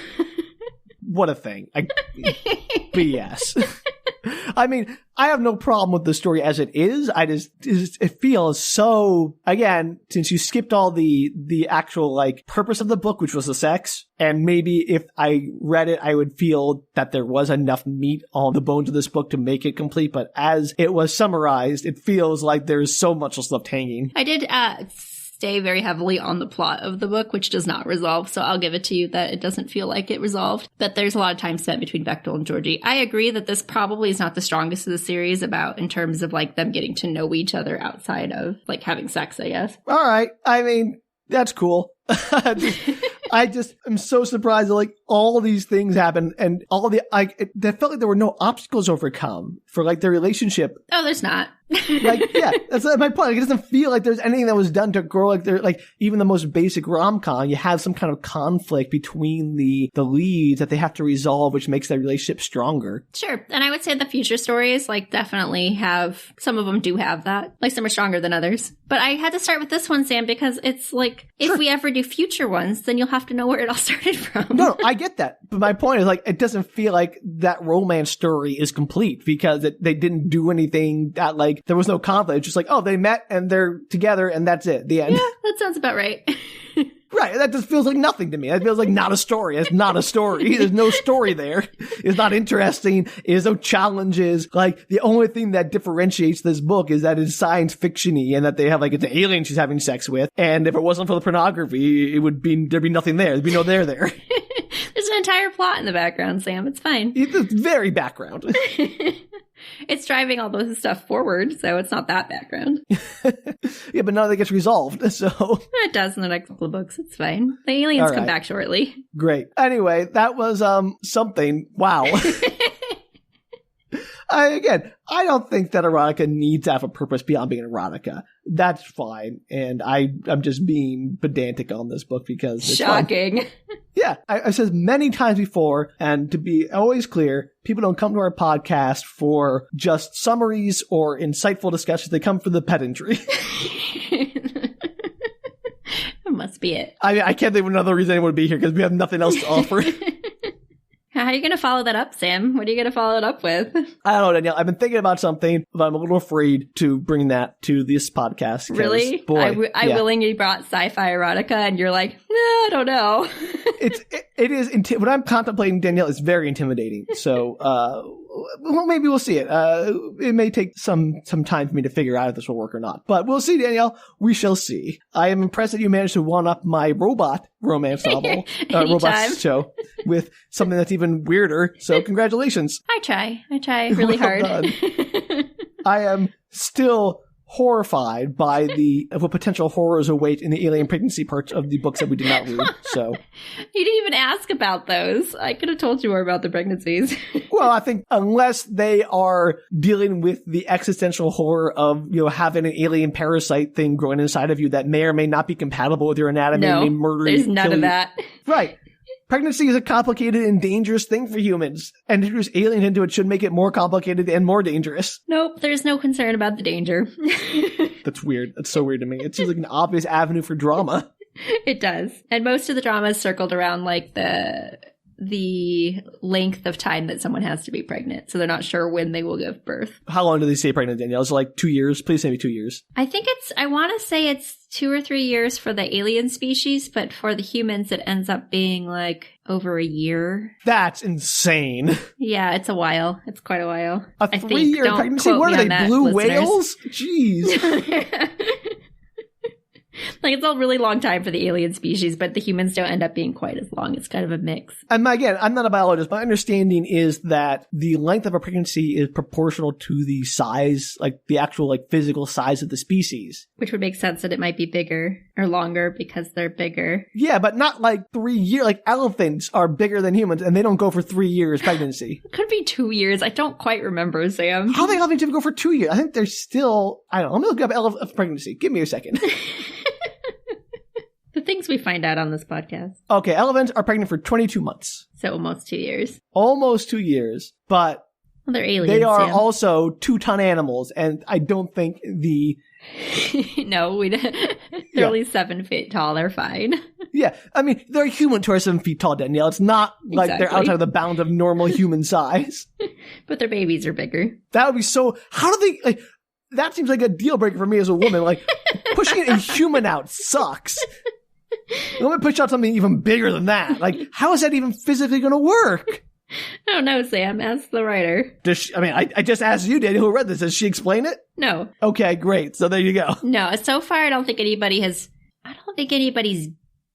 What a thing. BS. I mean, I have no problem with the story as it is. It feels so, again, since you skipped all the actual, like, purpose of the book, which was the sex, and maybe if I read it, I would feel that there was enough meat on the bones of this book to make it complete, but as it was summarized, it feels like there's so much left hanging. I did, stay very heavily on the plot of the book, which does not resolve, so I'll give it to you that it doesn't feel like it resolved. But there's a lot of time spent between Vectel and Georgie. I agree that this probably is not the strongest of the series in terms of, like, them getting to know each other outside of, like, having sex, I guess. All right. I mean, that's cool. I just am so surprised that, like, all these things happen and that felt like there were no obstacles overcome for, like, their relationship. Oh, there's not. Like, yeah, that's my point. Like, it doesn't feel like there's anything that was done to grow, like, they're, like, even the most basic rom-com, you have some kind of conflict between the leads that they have to resolve, which makes that relationship stronger. Sure. And I would say the future stories, like, definitely have, some of them do have that. Like, some are stronger than others. But I had to start with this one, Sam, because it's like, if we ever do future ones, then you'll have to know where it all started from. No, I get that. But my point is, like, it doesn't feel like that romance story is complete because they didn't do anything that, like, there was no conflict. It's just like, oh, they met and they're together and that's it. The end. Yeah, that sounds about right. Right. That just feels like nothing to me. That feels like not a story. It's not a story. There's no story there. It's not interesting. There's no challenges. Like, the only thing that differentiates this book is that it's science fiction-y and that they have, like, it's an alien she's having sex with. And if it wasn't for the pornography, there'd be nothing there. There'd be no there. There's an entire plot in the background, Sam. It's fine. It's very background. It's driving all this stuff forward, so it's not that background. Yeah, but none of that gets resolved, so... It does in the next couple of books. It's fine. The aliens come back shortly. Great. Anyway, that was something. Wow. Again, I don't think that erotica needs to have a purpose beyond being erotica. That's fine. And I'm just being pedantic on this book because it's shocking. Fun. Yeah. I've said many times before, and to be always clear, people don't come to our podcast for just summaries or insightful discussions. They come for the pedantry. That must be it. I can't think of another reason anyone would be here because we have nothing else to offer. How are you going to follow that up, Sam? What are you going to follow it up with? I don't know, Danielle. I've been thinking about something, but I'm a little afraid to bring that to this podcast. Really? Boy, I willingly brought sci-fi erotica, and you're like, I don't know. It is. What I'm contemplating, Danielle, is very intimidating. So, well, maybe we'll see it. It may take some time for me to figure out if this will work or not. But we'll see, Danielle. We shall see. I am impressed that you managed to one-up my robot romance novel, robot show, with something that's even weirder. So congratulations. I try really hard. I am still horrified by what potential horrors await in the alien pregnancy parts of the books that we did not read. So you didn't even ask about those. I could have told you more about the pregnancies. Well, I think unless they are dealing with the existential horror of, having an alien parasite thing growing inside of you that may or may not be compatible with your anatomy. No, and there's none of that. Right. Pregnancy is a complicated and dangerous thing for humans, and to introduce aliens into it should make it more complicated and more dangerous. Nope, there's no concern about the danger. That's weird. That's so weird to me. It seems like an obvious avenue for drama. It does. And most of the drama is circled around like the length of time that someone has to be pregnant. So they're not sure when they will give birth. How long do they stay pregnant, Danielle? Is it like 2 years? Please say me 2 years. I want to say it's 2 or 3 years for the alien species, but for the humans, it ends up being like over a year. That's insane. Yeah, it's a while. It's quite a while. A 3-year pregnancy? What are they, blue whales? Jeez. Like, it's a really long time for the alien species, but the humans don't end up being quite as long. It's kind of a mix. And again, I'm not a biologist. My understanding is that the length of a pregnancy is proportional to the size, like the actual physical size of the species. Which would make sense that it might be bigger or longer because they're bigger. Yeah, but not 3 years. Like elephants are bigger than humans and they don't go for 3 years pregnancy. It could be 2 years. I don't quite remember, Sam. How do elephants even go for 2 years? I think they're still, I don't know. Let me look up elephant pregnancy. Give me a second. The things we find out on this podcast. Okay, elephants are pregnant for 22 months. So almost 2 years. Almost 2 years, but well, they're aliens. They are also 2-ton animals, and I don't think the... No, they're only 7 feet tall. They're fine. Yeah, I mean, they're human to 7 feet tall, Danielle. It's not like They're outside of the bounds of normal human size. But their babies are bigger. That would be so... How do they... that seems like a deal breaker for me as a woman. Pushing a human out sucks. Let me push out something even bigger than that. How is that even physically going to work? I don't know, Sam. Ask the writer. I just asked you, Daniel, who read this. Does she explain it? No. Okay, great. So there you go. No, so far I don't think anybody's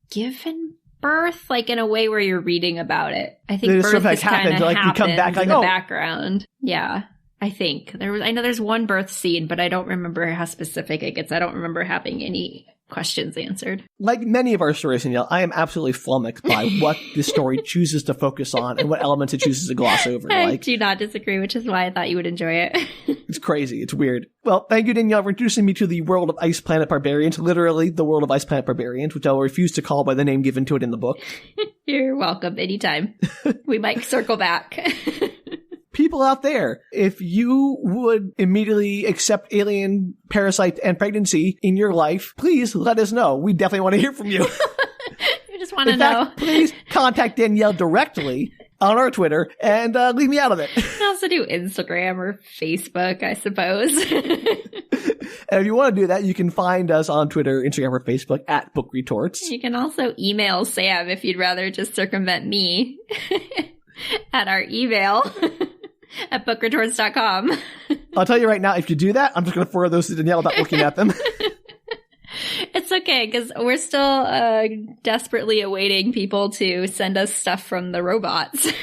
given birth in a way where you're reading about it. I think birth just kind of happens you come back in the background. Yeah. I think I know there's one birth scene, but I don't remember how specific it gets. I don't remember having any questions answered. Like many of our stories, Danielle, I am absolutely flummoxed by what the story chooses to focus on and what elements it chooses to gloss over. I do not disagree, which is why I thought you would enjoy it. It's crazy. It's weird. Well, thank you, Danielle, for introducing me to the world of Ice Planet Barbarians, literally the world of Ice Planet Barbarians, which I'll refuse to call by the name given to it in the book. You're welcome anytime. We might circle back. People out there, if you would immediately accept alien parasite and pregnancy in your life, please let us know. We definitely want to hear from you. We just want to know. Please contact Danielle directly on our Twitter and leave me out of it. You can also do Instagram or Facebook, I suppose. And if you want to do that, you can find us on Twitter, Instagram, or Facebook at Book Retorts. You can also email Sam if you'd rather just circumvent me at our email. At bookretorts.com. I'll tell you right now, if you do that, I'm just going to forward those to Danielle without looking at them. It's okay, because we're still desperately awaiting people to send us stuff from the robots.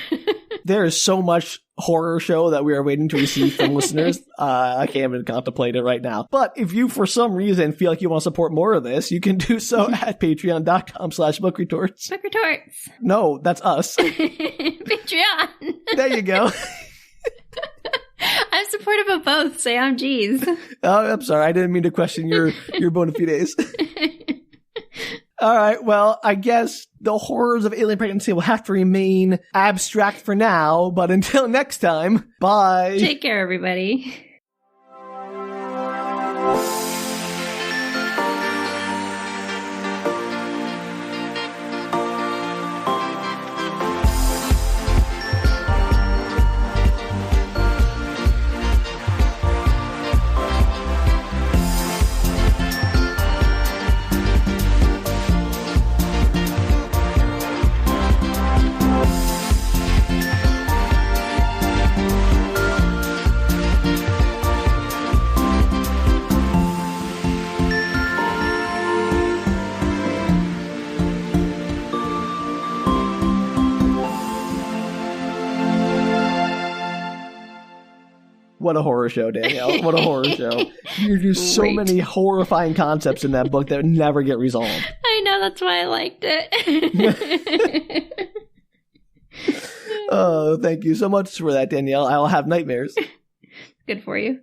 There is so much horror show that we are waiting to receive from listeners. I can't even contemplate it right now. But if you, for some reason, feel like you want to support more of this, you can do so at patreon.com/bookretorts. Book Retorts. No, that's us. Patreon. There you go. I'm supportive of both, Sam. Jeez. Oh, I'm sorry. I didn't mean to question your bona fides. All right. Well, I guess the horrors of alien pregnancy will have to remain abstract for now. But until next time, bye. Take care, everybody. What a horror show, Danielle. What a horror show. There's so many horrifying concepts in that book that never get resolved. I know, that's why I liked it. Oh, thank you so much for that, Danielle. I'll have nightmares. Good for you.